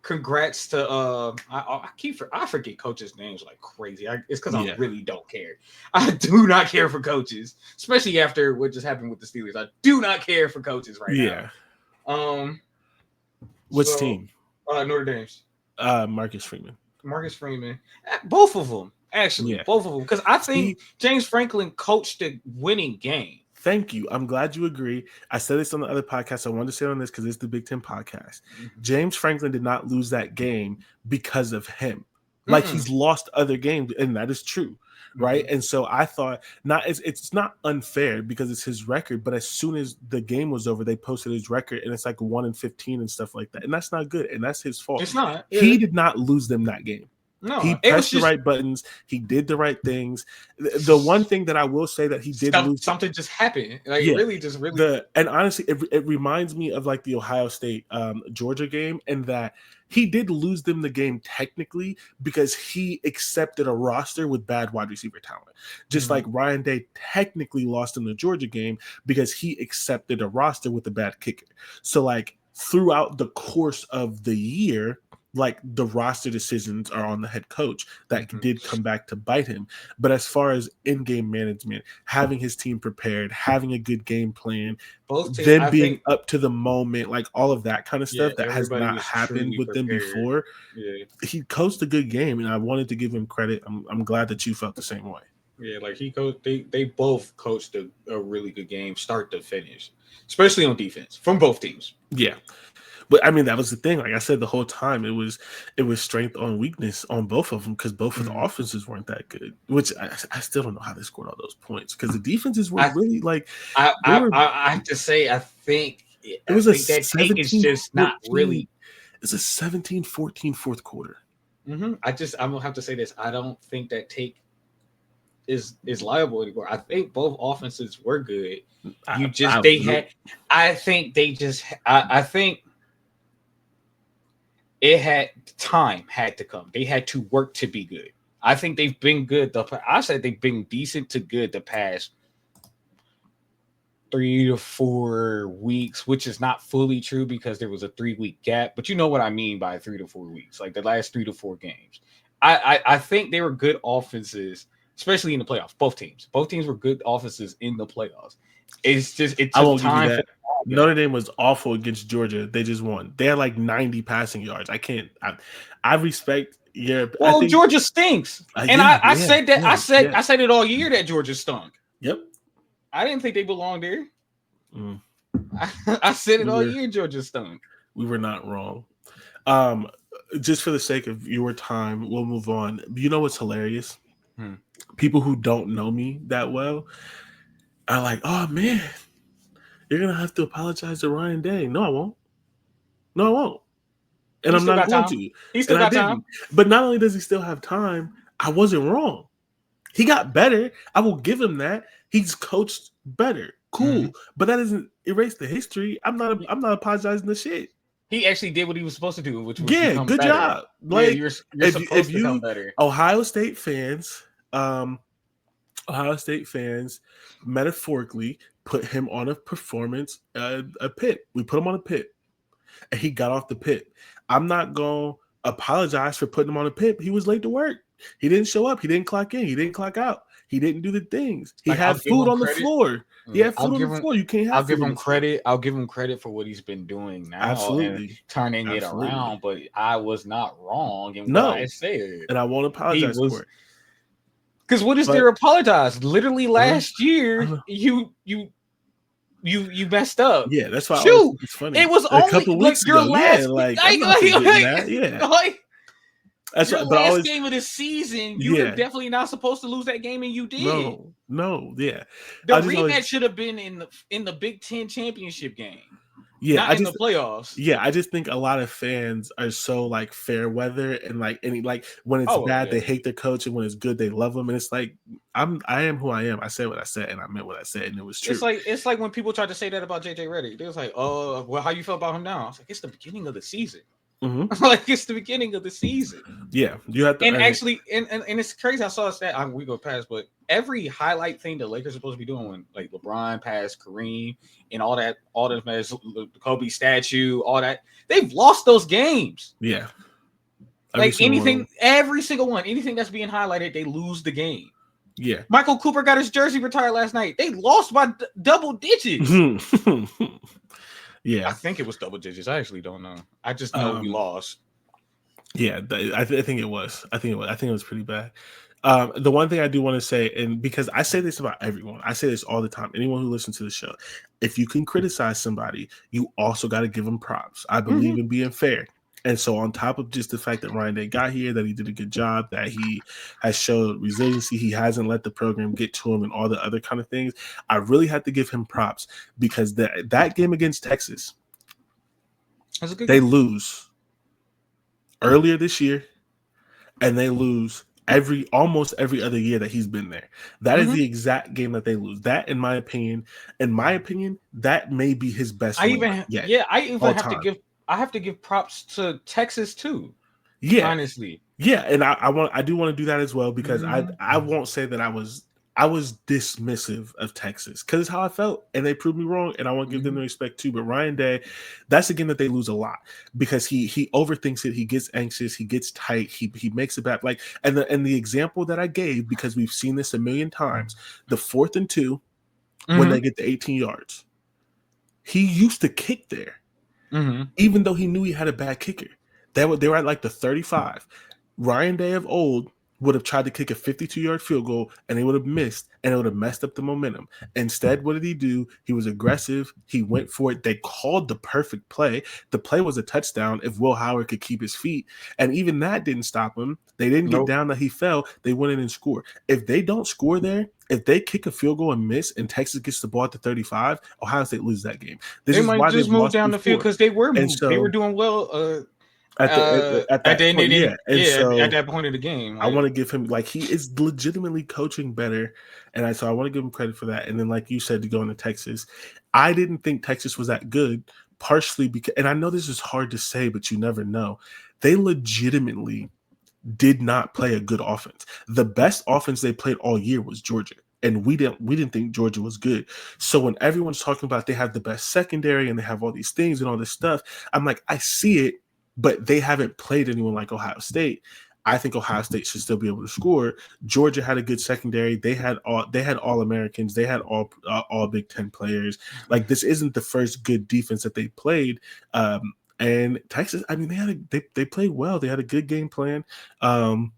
Congrats to I forget coaches' names like crazy. It's because I really don't care. I do not care for coaches, especially after what just happened with the Steelers. I do not care for coaches right now. Which team? Notre Dame's. Marcus Freeman. Both of them, actually. Both of them. Because I think James Franklin coached a winning game. Thank you. I'm glad you agree. I said this on the other podcast. I wanted to say it on this because it's the Big Ten podcast. James Franklin did not lose that game because of him. Like he's lost other games, and that is true, right? And so I thought it's not unfair because it's his record, but as soon as the game was over, they posted his record, and it's like 1-15 and stuff like that, and that's not good, and that's his fault. It's not. He did not lose them that game. No, he pressed the right buttons. He did the right things. The one thing that I will say that he did lose, something just happened. And honestly, it reminds me of like the Ohio State Georgia game, and that he did lose them the game technically because he accepted a roster with bad wide receiver talent. Just like Ryan Day technically lost in the Georgia game because he accepted a roster with a bad kicker. So like throughout the course of the year, like the roster decisions are on the head coach that did come back to bite him. But as far as in-game management, having his team prepared, having a good game plan, them being up to the moment, like all of that kind of stuff that has not happened with them before. He coached a good game, and I wanted to give him credit. I'm glad that you felt the same way. Yeah, like he coached. They both coached a really good game, start to finish, especially on defense from both teams. Yeah. But I mean, that was the thing. Like I said, the whole time it was strength on weakness on both of them because both of the offenses weren't that good. Which I still don't know how they scored all those points because the defenses were really like. I have to say, I think it was a that take is just not really. It's a 17-14 fourth quarter. I'm gonna have to say this. I don't think that take is liable anymore. I think both offenses were good. You just they had. I think they just. I think it had time had to come. They had to work to be good. I think they've been good. I said they've been decent to good the past 3 to 4 weeks, which is not fully true because there was a 3-week gap. But you know what I mean by 3 to 4 weeks, like the last 3 to 4 games. I think they were good offenses, especially in the playoffs. Both teams were good offenses in the playoffs. It's just it took time. For Notre Dame was awful against Georgia. They just won. They had like 90 passing yards. I can't. I respect. Yeah. Well, Georgia stinks, and I said that. I said it all year that Georgia stunk. Yep. I didn't think they belonged there. I said it all year. Georgia stunk. We were not wrong. Just for the sake of your time, we'll move on. You know what's hilarious? People who don't know me that well are like, "Oh man, you're gonna have to apologize to Ryan Day." No, I won't. And I'm not going to. He still got time. But not only does he still have time, I wasn't wrong. He got better. I will give him that. He's coached better. Cool. But that doesn't erase the history. I'm not apologizing to shit. He actually did what he was supposed to do, which was good better. Job. Like you're supposed to become better. Ohio State fans, metaphorically put him on a performance, a pit. We put him on a pit, and he got off the pit. I'm not gonna apologize for putting him on a pit. He was late to work. He didn't show up. He didn't clock in. He didn't clock out. He didn't do the things. He had food on the floor. He had food on the floor. You can't have. I'll give him credit. I'll give him credit for what he's been doing now. Absolutely, and turning it around. But I was not wrong in what I said, and I won't apologize for it. Because what is there to apologize? Literally last year, you messed up. Yeah, that's why. It's funny. It was only a couple of weeks ago. That's your last game of the season. You were definitely not supposed to lose that game, and you did. No, yeah. The rematch should have been in the Big Ten championship game. Yeah, not in the playoffs. Yeah, I just think a lot of fans are so like fair weather and like when it's bad they hate their coach, and when it's good they love him. And it's like I am who I am. I said what I said, and I meant what I said, and it was true. It's like when people tried to say that about JJ Redick. They was like, "Oh, well, how you feel about him now?" I was like, "It's the beginning of the season." Like it's the beginning of the season. Yeah, you have to. And actually, and it's crazy. I saw a stat. We go past, but every highlight thing the Lakers are supposed to be doing, when like LeBron passed Kareem and all that, the Kobe statue, all that, they've lost those games. Yeah, every single one, anything that's being highlighted, they lose the game. Yeah, Michael Cooper got his jersey retired last night. They lost by double digits. Yeah, I think it was double digits. I actually don't know. I just know we lost. Yeah, I think it was. I think it was pretty bad. The one thing I do want to say, and because I say this about everyone, I say this all the time. Anyone who listens to the show, if you can criticize somebody, you also got to give them props. I believe in being fair. And so on top of just the fact that Ryan Day got here, that he did a good job, that he has showed resiliency, he hasn't let the program get to him and all the other kind of things, I really have to give him props because that game against Texas, they lose earlier this year, and they lose almost every other year that he's been there. That is the exact game that they lose. That, in my opinion, that may be his best. I have to give props to Texas too. Yeah, honestly. Yeah, and I do want to do that as well because I won't say that I was dismissive of Texas because it's how I felt, and they proved me wrong, and I want to give them the respect too. But Ryan Day, that's a game that they lose a lot because he overthinks it, he gets anxious, he gets tight, he makes it back. Like and the example that I gave, because we've seen this a million times, the 4th and 2 when they get to 18 yards, he used to kick there. Even though he knew he had a bad kicker. They were at like the 35. Ryan Day of old would have tried to kick a 52-yard field goal, and they would have missed, and it would have messed up the momentum. Instead, what did he do? He was aggressive. He went for it. They called the perfect play. The play was a touchdown if Will Howard could keep his feet, and even that didn't stop him. They didn't get down that he fell. They went in and scored. If they don't score there, if they kick a field goal and miss, and Texas gets the ball at the 35, Ohio State loses that game. They might just move down the field because they were moving. They were doing well. at At the that end, point, yeah. And at so that point of the game, I like, want to give him like he is legitimately coaching better, and I want to give him credit for that. And then, like you said, to go into Texas, I didn't think Texas was that good, partially because, and I know this is hard to say, but you never know. They legitimately did not play a good offense. The best offense they played all year was Georgia. And we didn't think Georgia was good. So when everyone's talking about they have the best secondary and they have all these things and all this stuff, I'm like, I see it, but they haven't played anyone like Ohio State. I think Ohio State should still be able to score. Georgia had a good secondary. They had all Americans. They had all Big Ten players. Like this isn't the first good defense that they played. And Texas, I mean, they played well. They had a good game plan. Um,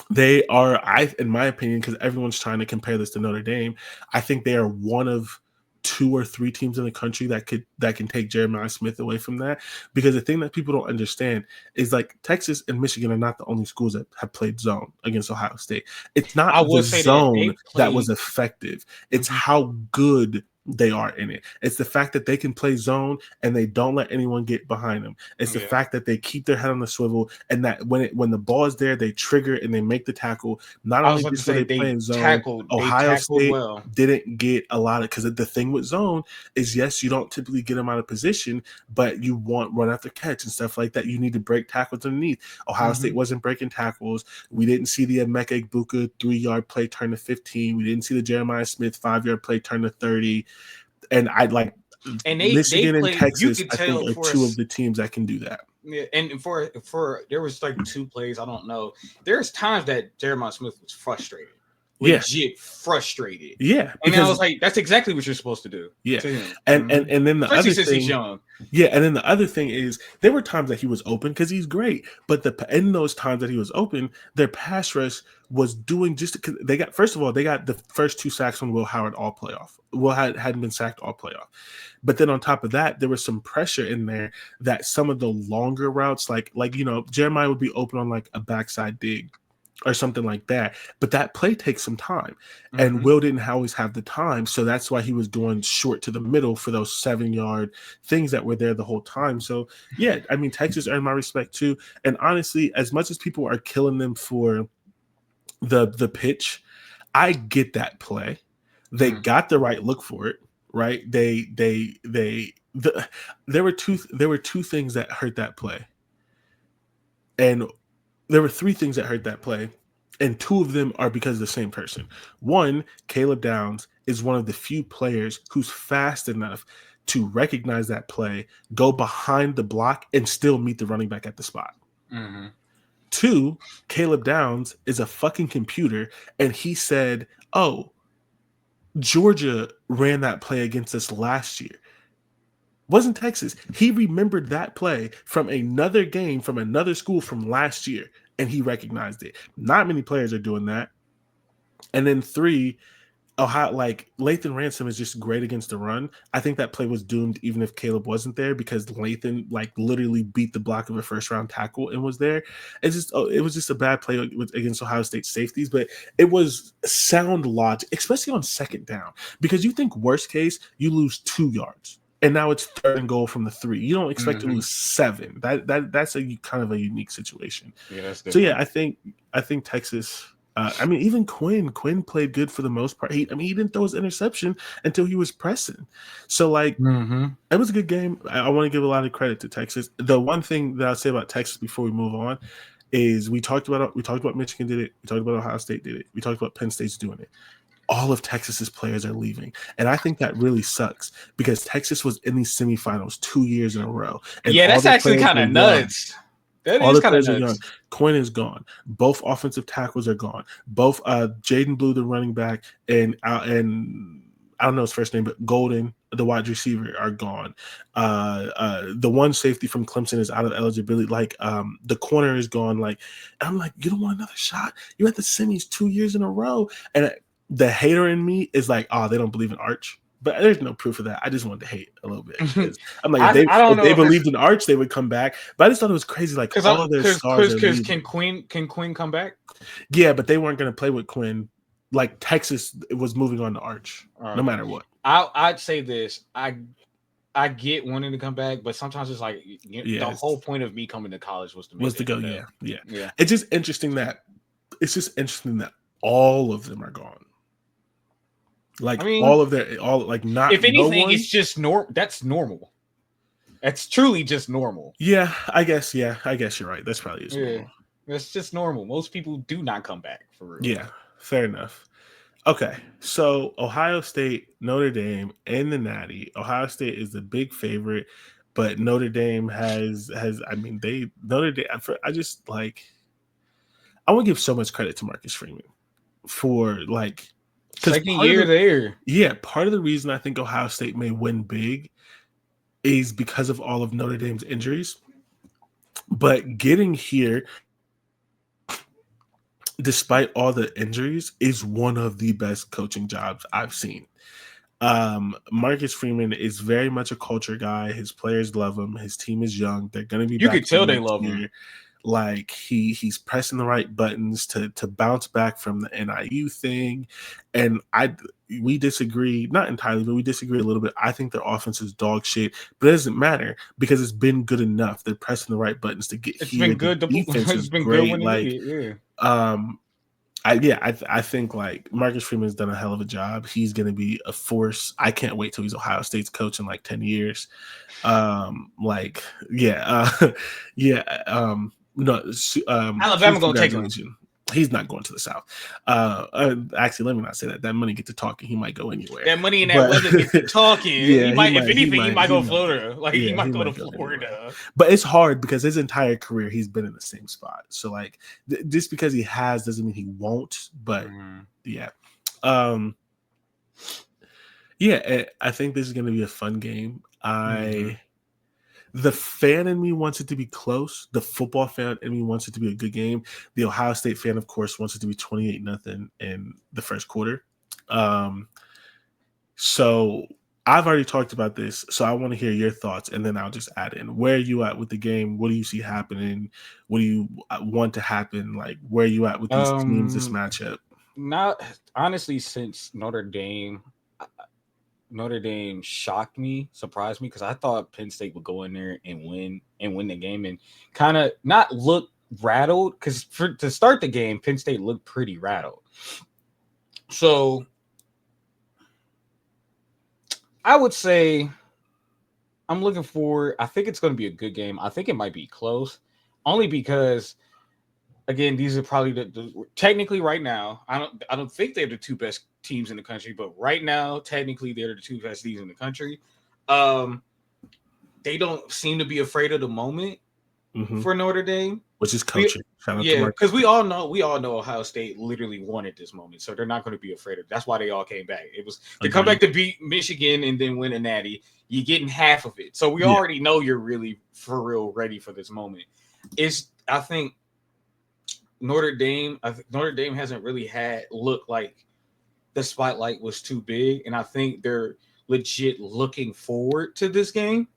they are, in my opinion, because everyone's trying to compare this to Notre Dame, I think they are one of 2 or 3 teams in the country that can take Jeremiah Smith away from that. Because the thing that people don't understand is like Texas and Michigan are not the only schools that have played zone against Ohio State. It's not I the will say that zone they that was played. effective. It's Mhm. how good they are in it. It's the fact that they can play zone and they don't let anyone get behind them. It's the Yeah, fact that they keep their head on the swivel and that when the ball is there, they trigger and they make the tackle. Not I was only about to just were say they playing zone, they Ohio tackled State well. didn't get a lot of, because the thing with zone is, yes, you don't typically get them out of position, but you want run after catch and stuff like that. You need to break tackles underneath. Ohio State Mhm. wasn't breaking tackles. We didn't see the Emeka Egbuka 3-yard play turn to 15. We didn't see the Jeremiah Smith 5-yard play turn to 30. And I like And they Michigan and played. You Texas, could I think, tell are for two of us. the teams that can do that. Yeah, and for there was like 2 plays. I don't know. There's times that Jeremiah Smith was frustrated, Yeah. legit frustrated, Yeah. and I was Because like, that's exactly what you're supposed to do yeah. to him. And then the Especially other since he's thing, young. yeah, and then the other thing is there were times that he was open because he's great, but in those times that he was open, their pass rush was doing just, cause they got, first of all, they got the first 2 sacks on Will Howard all playoff. Hadn't been sacked all playoff, but then on top of that, there was some pressure in there that some of the longer routes, like Jeremiah would be open on like a backside dig or something like that. But that play takes some time. And Hmm. Will didn't always have the time. So that's why he was doing short to the middle for those 7-yard things that were there the whole time. So, yeah, I mean, Texas earned my respect too. And honestly, as much as people are killing them for the pitch, I get that play. They Mm. got the right look for it, right? There were two things that hurt that play. And there were 3 things that hurt that play, and 2 of them are because of the same person. One, Caleb Downs is one of the few players who's fast enough to recognize that play, go behind the block, and still meet the running back at the spot. Hmm. 2, Caleb Downs is a fucking computer, and he said, "Oh, Georgia ran that play against us last year. Wasn't Texas." He remembered that play from another game from another school from last year, and he recognized it. Not many players are doing that. And then 3, Ohio, like Lathan Ransom is just great against the run. I think that play was doomed even if Caleb wasn't there, because Lathan like literally beat the block of a first round tackle and was there. It was just a bad play against Ohio State safeties, but it was sound logic, especially on second down, because you think worst case you lose 2 yards. And now it's third and goal from the 3. You don't expect to Hmm. lose 7. That's a kind of a unique situation. Yeah, that's So yeah, different. I think Texas. I mean, even Quinn played good for the most part. He didn't throw his interception until he was pressing. So like, Hmm. it was a good game. I want to give a lot of credit to Texas. The one thing that I'll say about Texas before we move on is we talked about Michigan did it. We talked about Ohio State did it. We talked about Penn State's doing it. All of Texas's players are leaving, and I think that really sucks because Texas was in these semifinals 2 years in a row, and Yeah, all that's their actually players kind were of young. nuts. That All is the kind of players are young. nuts. Quinn is gone. Both offensive tackles are gone. Both Jaden Blue, the running back, and I don't know his first name, but Golden, the wide receiver, are gone. The one safety from Clemson is out of eligibility. Like the corner is gone. Like, and I'm like, you don't want another shot? You're at the semis 2 years in a row, and the hater in me is like, oh, they don't believe in Arch. But there's no proof of that. I just wanted to hate a little bit because I'm like, I don't if know they if it's believed in Arch, they would come back. But I just thought it was crazy. Like because all of their stars are can leaving. Quinn come back? Yeah, but they weren't going to play with Quinn. Like Texas was moving on to Arch, no Okay. matter what. I'd say this. I get wanting to come back, but sometimes it's like Yeah, the whole point of me coming to college was to make was the to go. NFL. Yeah, yeah. Yeah. It's just interesting that all of them are gone. I Like mean, all of their all like not if no anything, one. it's just that's normal. That's truly just normal. Yeah, I guess. Yeah, I guess you're right. That's probably is Yeah. normal. That's just normal. Most people do not come back for real. Yeah, fair enough. Okay, so Ohio State, Notre Dame, and the Natty. Ohio State is the big favorite, but Notre Dame has. I mean, they Notre Dame. I just like. I want to give so much credit to Marcus Freeman for like because Second year there. part of the reason I think Ohio State may win big is because of all of Notre Dame's injuries. But getting here, despite all the injuries, is one of the best coaching jobs I've seen. Marcus Freeman is very much a culture guy. His players love him. His team is young. They're going to be You back could tell they next love him. year. Like he's pressing the right buttons to bounce back from the NIU thing, and we disagree, not entirely, but we disagree a little bit. I think their offense is dog shit, but it doesn't matter because it's been good enough. They're pressing the right buttons to get It's here. been The good. defense It's is been good great. when they Like need it. um, I think like Marcus Freeman's done a hell of a job. He's going to be a force. I can't wait till he's Ohio State's coach in like 10 years. Like yeah, yeah. No, Alabama gonna take him. congratulations. He's not going to the South. Actually, let me not say that. That money get to talking. He might go anywhere. That money and that But weather get to talking. yeah, He might, if anything, he might go to Florida. Like yeah, he might go to go Florida. anywhere. But it's hard because his entire career he's been in the same spot. So like just because he has doesn't mean he won't. But yeah. Yeah, I think this is going to be a fun game. The fan in me wants it to be close. The football fan in me wants it to be a good game. The Ohio State fan, of course, wants it to be 28-0 in the first quarter. So I've already talked about this, so I want to hear your thoughts, and then I'll just add in. Where are you at with the game? What do you see happening? What do you want to happen? Like, where are you at with these teams, this matchup? Not honestly, since Notre Dame shocked me, surprised me, because I thought Penn State would go in there and win the game and kind of not look rattled. Because to start the game, Penn State looked pretty rattled. So I would say I'm looking forward. I think it's going to be a good game. I think it might be close, only because again, these are probably technically right now. I don't think they're the two best teams in the country, but right now, technically, they're the two best teams in the country. They don't seem to be afraid of the moment for Notre Dame, which is coaching. Because we all know Ohio State literally wanted this moment, so they're not going to be afraid of it. That's why they all came back. It was to come back to beat Michigan and then win a natty. You're getting half of it, so we already know you're really for real ready for this moment. I think Notre Dame hasn't really looked like the spotlight was too big, and I think they're legit looking forward to this game.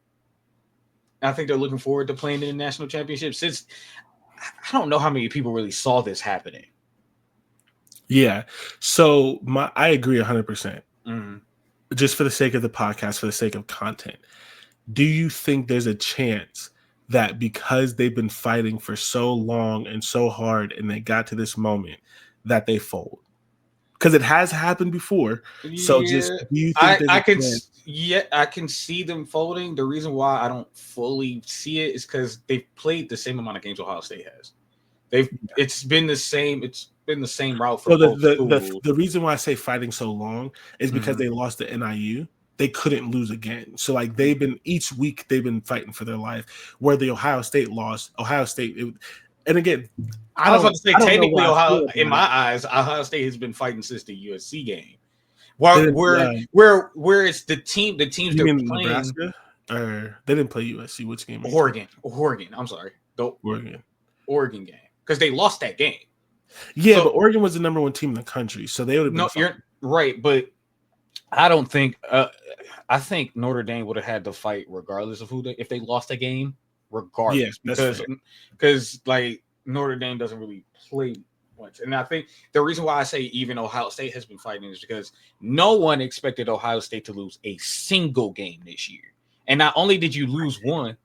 I think they're looking forward to playing in the national championship since I don't know how many people really saw this happening. Yeah. So I agree 100%. Just for the sake of the podcast, for the sake of content, do you think there's a chance that because they've been fighting for so long and so hard and they got to this moment that they fold? Because it has happened before. So just do you think I can see them folding. The reason why I don't fully see it is because they've played the same amount of games Ohio State has. It's been the same route for both schools. The reason why I say fighting so long is because they lost to NIU. They couldn't lose again. So like each week they've been fighting for their life. Where the Ohio State lost, and again, I was about to say technically Ohio, in my eyes, Ohio State has been fighting since the USC game. Where it's the teams they're playing. Nebraska? Or they didn't play USC. Which game? Oregon. I'm sorry. Oregon game. Because they lost that game. Yeah, but Oregon was the number one team in the country, so they would have been. No, you're right, but I don't think. I think Notre Dame would have had to fight regardless of if they lost a game, regardless, because like Notre Dame doesn't really play much, and I think the reason why I say even Ohio State has been fighting is because no one expected Ohio State to lose a single game this year. And not only did you lose one,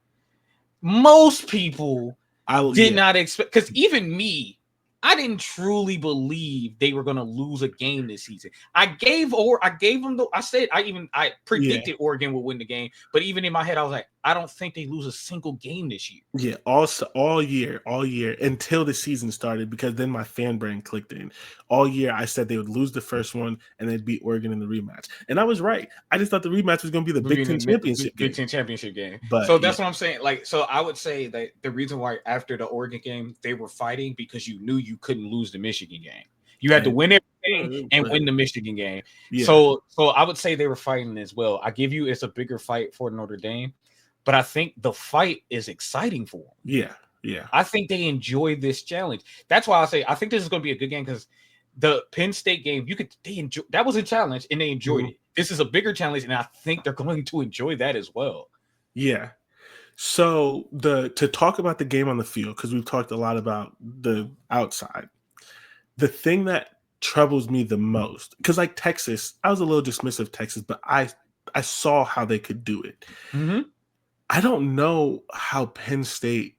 most people did Yeah, not expect, because even me, I didn't truly believe they were going to lose a game this season. I gave them the, I said, I yeah. predicted Oregon would win the game, but even in my head I was like, I don't think they lose a single game this year. Yeah, all year until the season started, because then my fan brain clicked in. All year, I said they would lose the first one and they'd beat Oregon in the rematch, and I was right. I just thought the rematch was going to be the Would Big be Ten in the championship Big game. Ten championship game. But So yeah, that's what I'm saying. Like, so I would say that the reason why after the Oregon game they were fighting, because you knew you couldn't lose the Michigan game. You had to and win everything and but win the Michigan game. yeah, So I would say they were fighting as well. I give you it's a bigger fight for Notre Dame, but I think the fight is exciting for them. yeah, yeah, I think they enjoy this challenge. That's why I say I think this is going to be a good game, because the Penn State game, they enjoy that was a challenge and they enjoyed mhm, it. This is a bigger challenge, and I think they're going to enjoy that as well. yeah. So to talk about the game on the field, because we've talked a lot about the outside. The thing that troubles me the most, because like Texas, I was a little dismissive of Texas, but I saw how they could do it. Mm-hmm. I don't know how Penn State,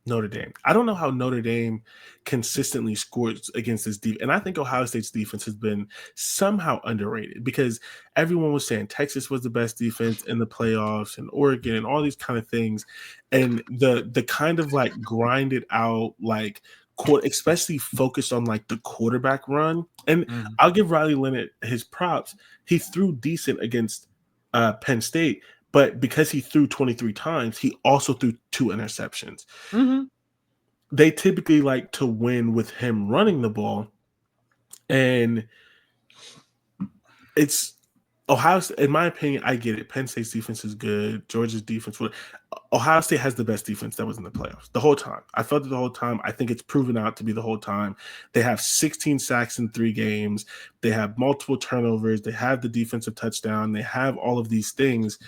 Notre Dame. I don't know how Notre Dame consistently scores against this defense. And I think Ohio State's defense has been somehow underrated, because everyone was saying Texas was the best defense in the playoffs and Oregon and all these kind of things. And the kind of like grinded out, like, especially focused on like the quarterback run. And Mm-hmm. I'll give Riley Leonard his props. He threw decent against Penn State, but because he threw 23 times, he also threw 2 interceptions. Mm-hmm. They typically like to win with him running the ball, and it's Ohio State. In my opinion, I get it. Penn State's defense is good. Georgia's defense, Ohio State has the best defense that was in the playoffs the whole time. I felt it the whole time. I think it's proven out to be the whole time. They have 16 sacks in 3 games. They have multiple turnovers. They have the defensive touchdown. They have all of these things.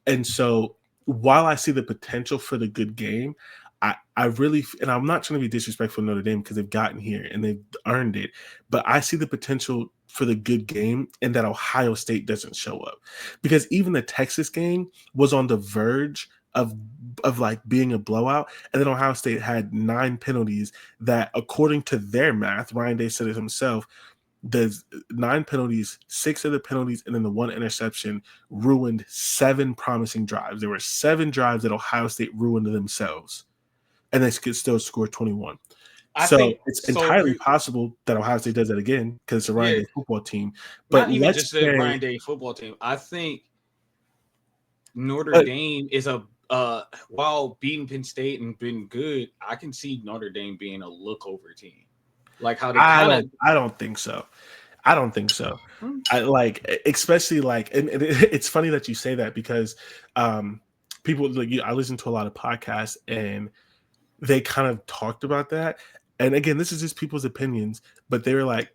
And so while I see the potential for the good game, I really, and I'm not trying to be disrespectful to Notre Dame because they've gotten here and they've earned it, but I see the potential for the good game and that Ohio State doesn't show up, because even the Texas game was on the verge of like being a blowout, and then Ohio State had 9 penalties that, according to their math, Ryan Day said it himself, the 9 penalties, 6 of the penalties, and then the 1 interception ruined 7 promising drives. There were 7 drives that Ohio State ruined themselves, and they could still score 21. I So think it's so. entirely possible that Ohio State does that again, because it's a Ryan Yeah, Day football team. But not even let's just the say, Ryan Day football team. I think Notre uh, Dame is a while beating Penn State and been good. I can see Notre Dame being a lookover team, like how they kind of. I don't think so. I don't think so. I like, especially like, and it's funny that you say that, because people like, I listen to a lot of podcasts and they kind of talked about that. And again, this is just people's opinions, but they were like,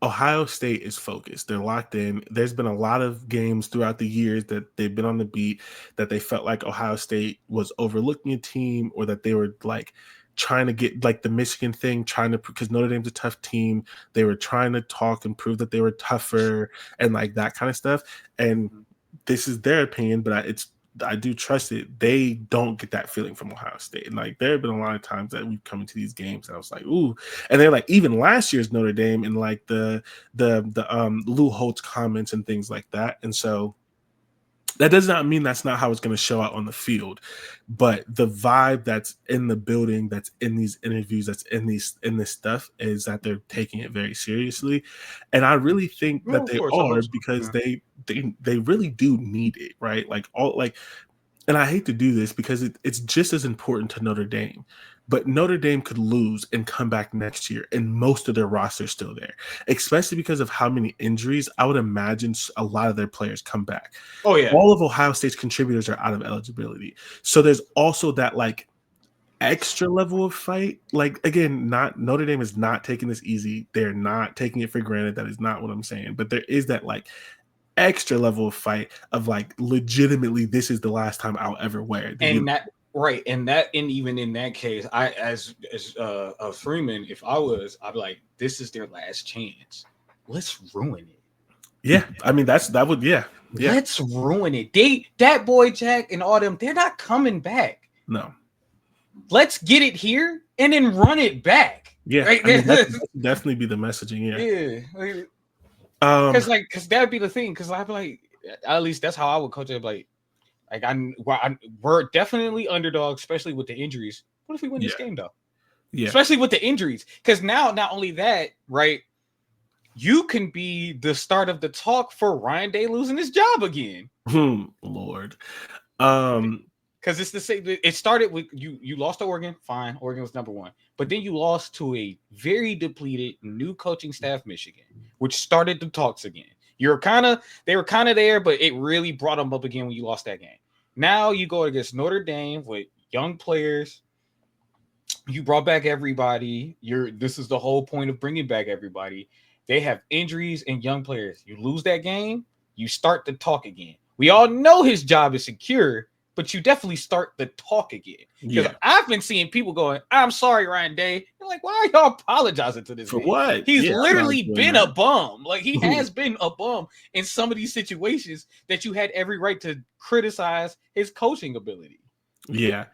Ohio State is focused. They're locked in. There's been a lot of games throughout the years that they've been on the beat that they felt like Ohio State was overlooking a team, or that they were like trying to get, like the Michigan thing, trying to, because Notre Dame's a tough team. They were trying to talk and prove that they were tougher and like that kind of stuff. And this is their opinion, but I do trust it. They don't get that feeling from Ohio State. And like, there have been a lot of times that we've come into these games and I was like, ooh. And they're like, even last year's Notre Dame, and like the Lou Holtz comments and things like that. And so that does not mean that's not how it's going to show out on the field, but the vibe that's in the building, that's in these interviews, that's in this stuff, is that they're taking it very seriously. And I really think Well, that of they course, I are, hope so. because Yeah. they really do need it, right? Like, all like, and I hate to do this because it's just as important to Notre Dame, but Notre Dame could lose and come back next year, and most of their roster is still there, especially because of how many injuries. I would imagine a lot of their players come back. Oh yeah, All of Ohio State's contributors are out of eligibility, so there's also that like extra level of fight. Like, again, not Notre Dame is not taking this easy. They're not taking it for granted. That is not what I'm saying, but there is that like extra level of fight of like, legitimately, this is the last time I'll ever wear the and uniform. that right, and even in that case, I as a Freeman, if I was, I'd be like, this is their last chance. Let's ruin it. Yeah, I mean that would yeah. Let's ruin it. That boy Jack and all them, they're not coming back. No. Let's get it here and then run it back. Yeah, Right? I mean that should definitely be the messaging. Yeah. Yeah. Um. Because that'd be the thing. Because I'd be like, at least that's how I would coach it. We're definitely underdogs, especially with the injuries. What if we win this game though? Yeah. Especially with the injuries, because now not only that, right? You can be the start of the talk for Ryan Day losing his job again. Lord. Because it's the same. It started with you. You lost to Oregon. Fine, Oregon was number one, but then you lost to a very depleted new coaching staff, Michigan, which started the talks again. They were kind of there, but it really brought them up again when you lost that game. Now you go against Notre Dame with young players. You brought back everybody. This is the whole point of bringing back everybody. They have injuries and young players. You lose that game, you start to talk again. We all know his job is secure, but you definitely start the talk again. Because I've been seeing people going, "I'm sorry, Ryan Day." You're like, why are y'all apologizing to this for man? what? He's literally been a bum. Like he has been a bum in some of these situations that you had every right to criticize his coaching ability. Yeah.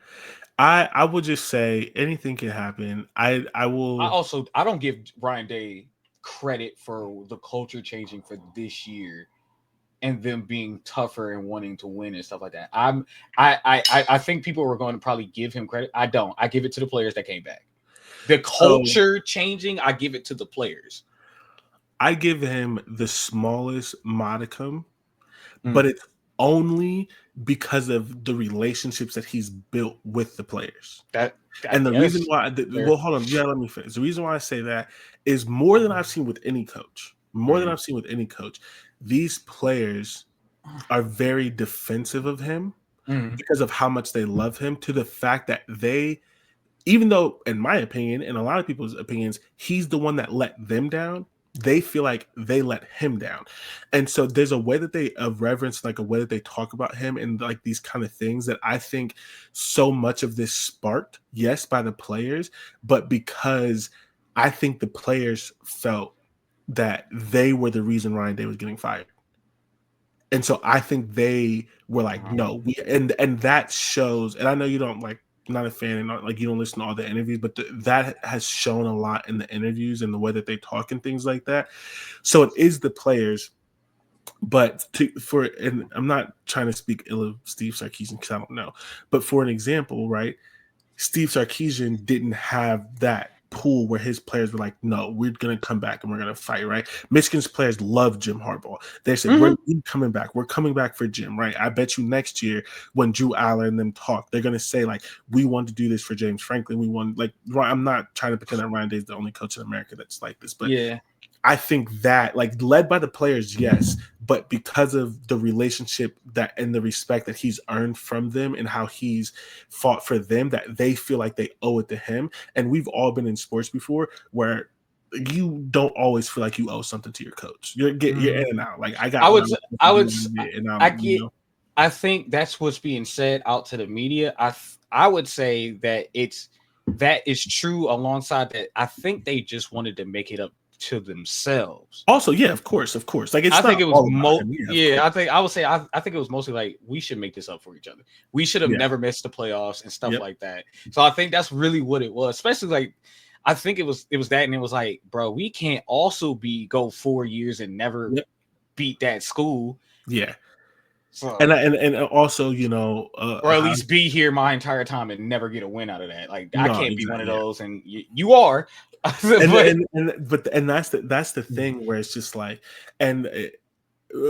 I would just say anything can happen. I don't give Ryan Day credit for the culture changing for this year and them being tougher and wanting to win and stuff like that. I think people were going to probably give him credit. I don't. I give it to the players that came back. The culture changing, I give it to the players. I give him the smallest modicum, but it's only because of the relationships that he's built with the players. And the reason why, well, hold on, let me finish. The reason why I say that is more than I've seen with any coach. These players are very defensive of him because of how much they love him, to the fact that even though, in my opinion, and a lot of people's opinions, he's the one that let them down, they feel like they let him down. And so there's a way that they reverence, like a way that they talk about him and like these kind of things, that I think so much of this sparked, yes, by the players, but because I think the players felt that they were the reason Ryan Day was getting fired. And so I think they were like, no, and that shows, and I know you don't not a fan and not, like, you don't listen to all the interviews, but that has shown a lot in the interviews and the way that they talk and things like that. So it is the players, but and I'm not trying to speak ill of Steve Sarkisian because I don't know, but for an example, right, Steve Sarkisian didn't have that pool where his players were like, no, we're going to come back and we're going to fight, right? Michigan's players love Jim Harbaugh. They said, we're coming back. We're coming back for Jim, right? I bet you next year when Drew Aller and them talk, they're going to say, like, we want to do this for James Franklin. We want, like, I'm not trying to pretend that Ryan Day is the only coach in America that's like this, but yeah. I think that, like, led by the players, yes, but because of the relationship that and the respect that he's earned from them and how he's fought for them, that they feel like they owe it to him. And we've all been in sports before where you don't always feel like you owe something to your coach. You're in and out. Like, I think that's what's being said out to the media. I would say that that is true alongside that. I think they just wanted to make it up to themselves. Also, yeah, of course. Like, I think it was I think it was mostly like, we should make this up for each other. We should have never missed the playoffs and stuff like that. So I think that's really what it was. Especially, like, I think it was that, and it was like, bro, we can't also go 4 years and never beat that school. Yeah. So, and also, you know, or at least be here my entire time and never get a win out of that. Like, I can't be one of those, and you are. but that's the thing where it's just like, and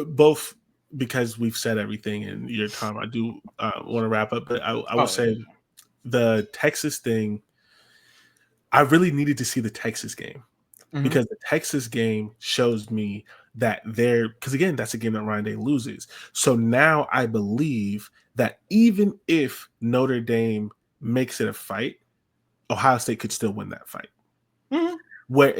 both, because we've said everything in your time, I do want to wrap up, but I would say the Texas thing, I really needed to see the Texas game, because the Texas game shows me that because again, that's a game that Ryan Day loses. So now I believe that even if Notre Dame makes it a fight, Ohio State could still win that fight. Where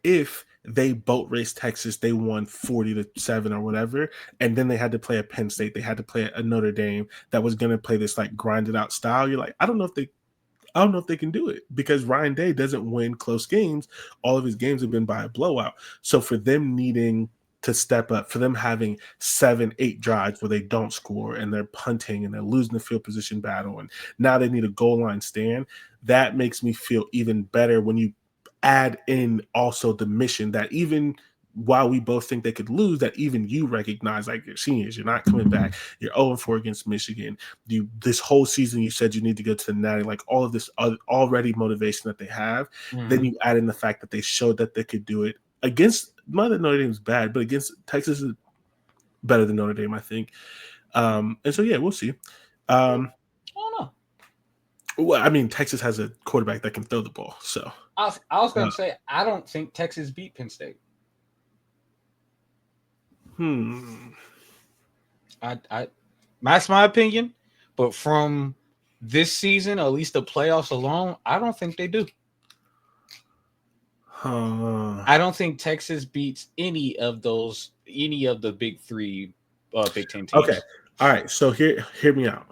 if they boat race Texas, they won 40-7 or whatever, and then they had to play a Penn State, they had to play a Notre Dame that was going to play this like grinded out style. You're like, I don't know if they can do it, because Ryan Day doesn't win close games. All of his games have been by a blowout. So for them needing to step up, for them having 7-8 drives where they don't score and they're punting and they're losing the field position battle, and now they need a goal line stand. That makes me feel even better when you add in also the mission that even while we both think they could lose, that even you recognize, like, you're seniors, you're not coming back. You're 0-4 against Michigan. You this whole season you said you need to go to the Natty, like all of this already motivation that they have. Then you add in the fact that they showed that they could do it against Notre Dame's bad, but against Texas is better than Notre Dame, I think. And so yeah, we'll see. I don't know. Well, I mean, Texas has a quarterback that can throw the ball, so I was going to say I don't think Texas beat Penn State. That's my opinion, but from this season, at least the playoffs alone, I don't think they do. I don't think Texas beats any of the big three Big Ten teams. Okay, all right. So hear me out.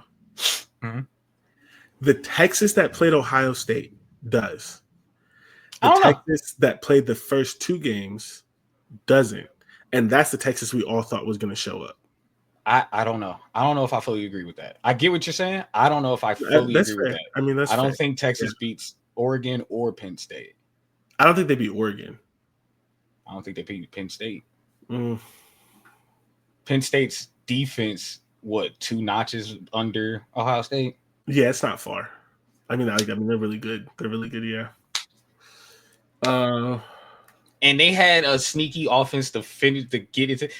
Mm-hmm. The Texas that played Ohio State does. The Texas that played the first two games doesn't, and that's the Texas we all thought was going to show up. I don't know. I don't know if I fully agree with that. I get what you're saying. I don't know if I fully agree with that. I mean, I don't think Texas beats Oregon or Penn State. I don't think they beat Oregon. I don't think they beat Penn State. Penn State's defense, what, 2 notches under Ohio State? Yeah, it's not far. I mean, they're really good. They're really good, yeah. And they had a sneaky offense to finish to get it.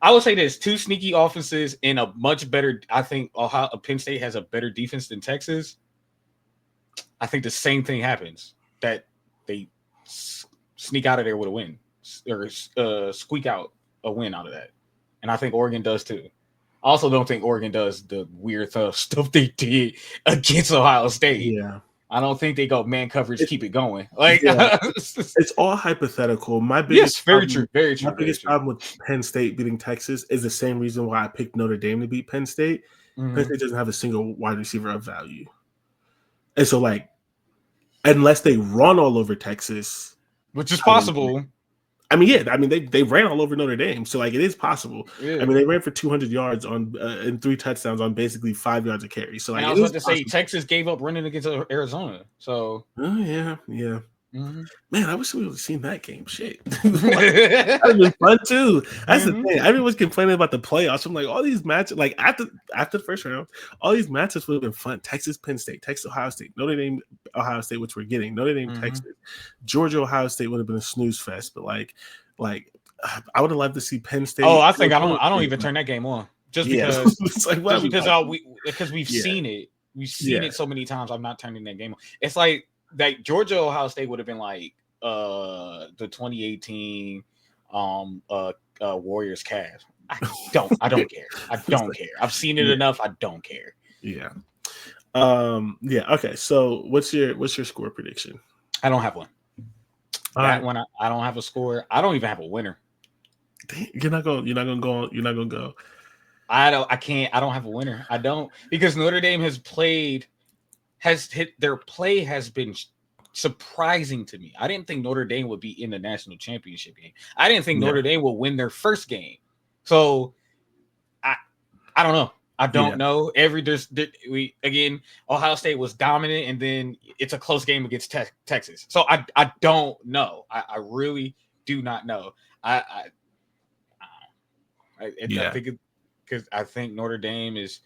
I would say there's 2 sneaky offenses in a much better. I think Penn State has a better defense than Texas. I think the same thing happens, that they sneak out of there with a win, or squeak out a win out of that. And I think Oregon does too. I also don't think Oregon does the weird stuff they did against Ohio State. Yeah. I don't think they go man coverage, keep it going. Like, it's all hypothetical. My biggest problem with Penn State beating Texas is the same reason why I picked Notre Dame to beat Penn State. Penn State doesn't have a single wide receiver of value. And so, like, unless they run all over Texas, which is possible. I mean, they ran all over Notre Dame, so like it is possible. Yeah. I mean, they ran for 200 yards on and 3 touchdowns on basically 5 yards of carry. So like, I was about to say Texas gave up running against Arizona. So yeah. Man, I wish we would have seen that game. Shit, that would be fun too. That's the thing. Everyone's complaining about the playoffs. I'm like, all these matches, like after the first round, all these matches would have been fun. Texas, Penn State, Texas, Ohio State, Notre Dame, Ohio State, which we're getting. Notre Dame, Texas, Georgia, Ohio State would have been a snooze fest. But like I would have loved to see Penn State. Oh, I think I don't even turn that game on just because it's like, because we've seen it. We've seen it so many times. I'm not turning that game on. It's like that Georgia Ohio State would have been like the 2018 Warriors Cavs. I don't care. I don't care. I've seen it enough. I don't care. Yeah. Okay. So what's your score prediction? I don't have one. I don't have a score. I don't even have a winner. You're not gonna go. I don't have a winner. I don't, because Notre Dame has been surprising to me. I didn't think Notre Dame would be in the national championship game. I didn't think Notre Dame would win their first game. So I don't know. I don't know. Ohio State was dominant, and then it's a close game against Texas. So I don't know. I really do not know. I think because I think Notre Dame has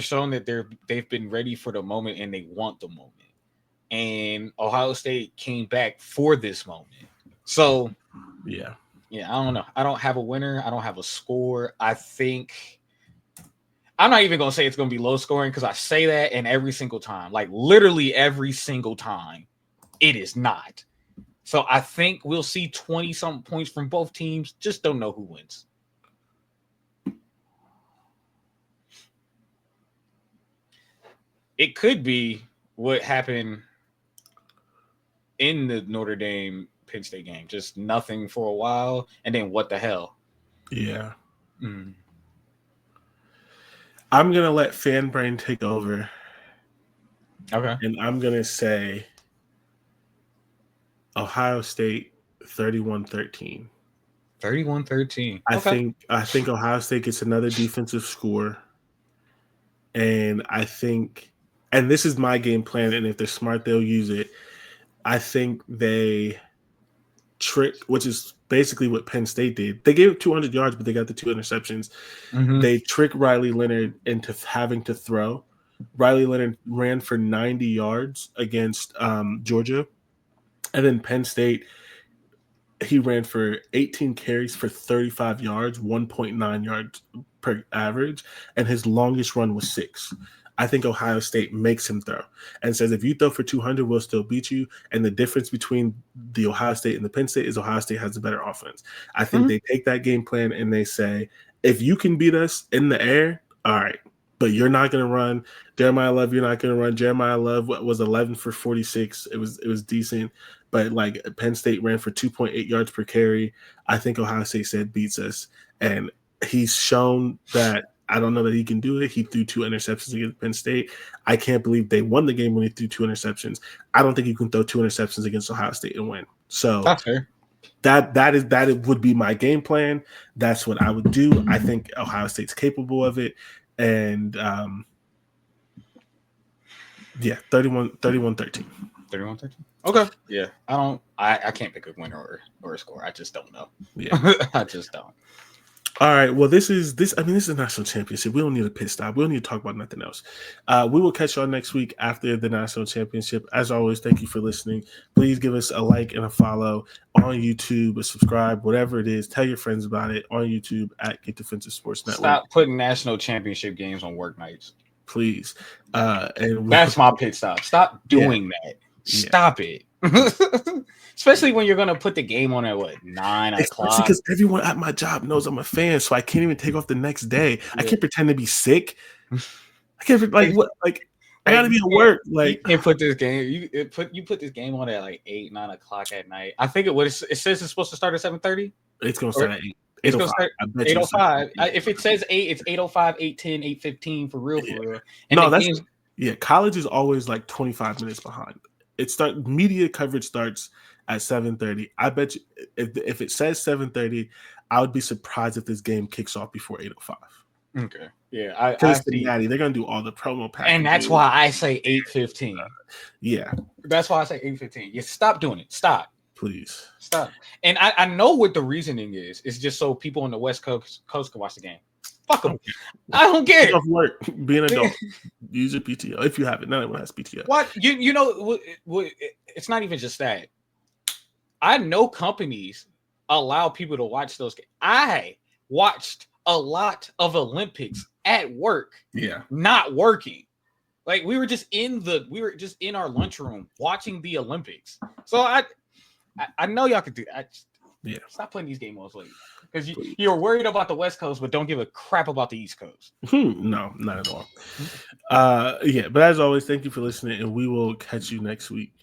shown that they've been ready for the moment and they want the moment. And Ohio State came back for this moment. So I don't know. I don't have a winner. I don't have a score. I think I'm not even going to say it's going to be low scoring, because I say that, and every single time, like literally every single time, it is not. So I think we'll see 20-something points from both teams. Just don't know who wins. It could be what happened in the Notre Dame Penn State game. Just nothing for a while, and then what the hell? Yeah. I'm going to let Fan Brain take over. Okay. And I'm going to say Ohio State 31-13. 31-13. I think Ohio State gets another defensive score, and and this is my game plan, and if they're smart, they'll use it. I think they trick, which is basically what Penn State did. They gave 200 yards, but they got the 2 interceptions. Mm-hmm. They trick Riley Leonard into having to throw. Riley Leonard ran for 90 yards against Georgia, and then Penn State, he ran for 18 carries for 35 yards, 1.9 yards per average, and his longest run was 6. I think Ohio State makes him throw and says, if you throw for 200, we'll still beat you. And the difference between the Ohio State and the Penn State is Ohio State has a better offense. I think they take that game plan and they say, if you can beat us in the air, all right, but you're not going to run. Jeremiah Love, you're not going to run. Jeremiah Love was 11 for 46. It was decent, but like Penn State ran for 2.8 yards per carry. I think Ohio State said beats us, and he's shown that. I don't know that he can do it. He threw 2 interceptions against Penn State. I can't believe they won the game when he threw 2 interceptions. I don't think you can throw 2 interceptions against Ohio State and win. So that's fair. That would be my game plan. That's what I would do. I think Ohio State's capable of it. And 31-13. 31-13. Okay. Yeah. I can't pick a winner or a score. I just don't know. Yeah. I just don't. All right. Well, this is a national championship. We don't need a pit stop. We don't need to talk about nothing else. We will catch y'all next week after the national championship. As always, thank you for listening. Please give us a like and a follow on YouTube, a subscribe, whatever it is. Tell your friends about it on YouTube at Get Defensive Sports Network. Stop putting national championship games on work nights. Please. And that's my pit stop. Stop doing that. Stop it. Especially when you're gonna put the game on at 9 o'clock. Because everyone at my job knows I'm a fan, so I can't even take off the next day. Yeah. I can't pretend to be sick. I can't I gotta be at work. Like you can't put this game. You put this game on at like 8-9 o'clock at night. I think it says it's supposed to start at 7:30. It's gonna start at 8. It's gonna start 8:05. If it says 8, it's 8:05, 8:10, 8:15 for real. And no, college is always like 25 minutes behind. Media coverage starts at 7:30. I bet you if it says 7:30, I would be surprised if this game kicks off before 8:05. Okay. Yeah, because Cincinnati, they're gonna do all the promo packages. And that's why I say 8:15. Yeah. That's why I say 8:15. You stop doing it. Stop. Please. Stop. And I know what the reasoning is. It's just so people on the West Coast can watch the game. Fuck them. I don't care. Work. Be an adult. Use your PTO if you have it. Not everyone has PTO. What you know? It's not even just that. I know companies allow people to watch those games. I watched a lot of Olympics at work. Yeah. Not working. Like we were just in our lunchroom watching the Olympics. So I know y'all could do that. Stop playing these games late because you're worried about the West Coast, but don't give a crap about the East Coast. No, not at all. But as always, thank you for listening, and we will catch you next week.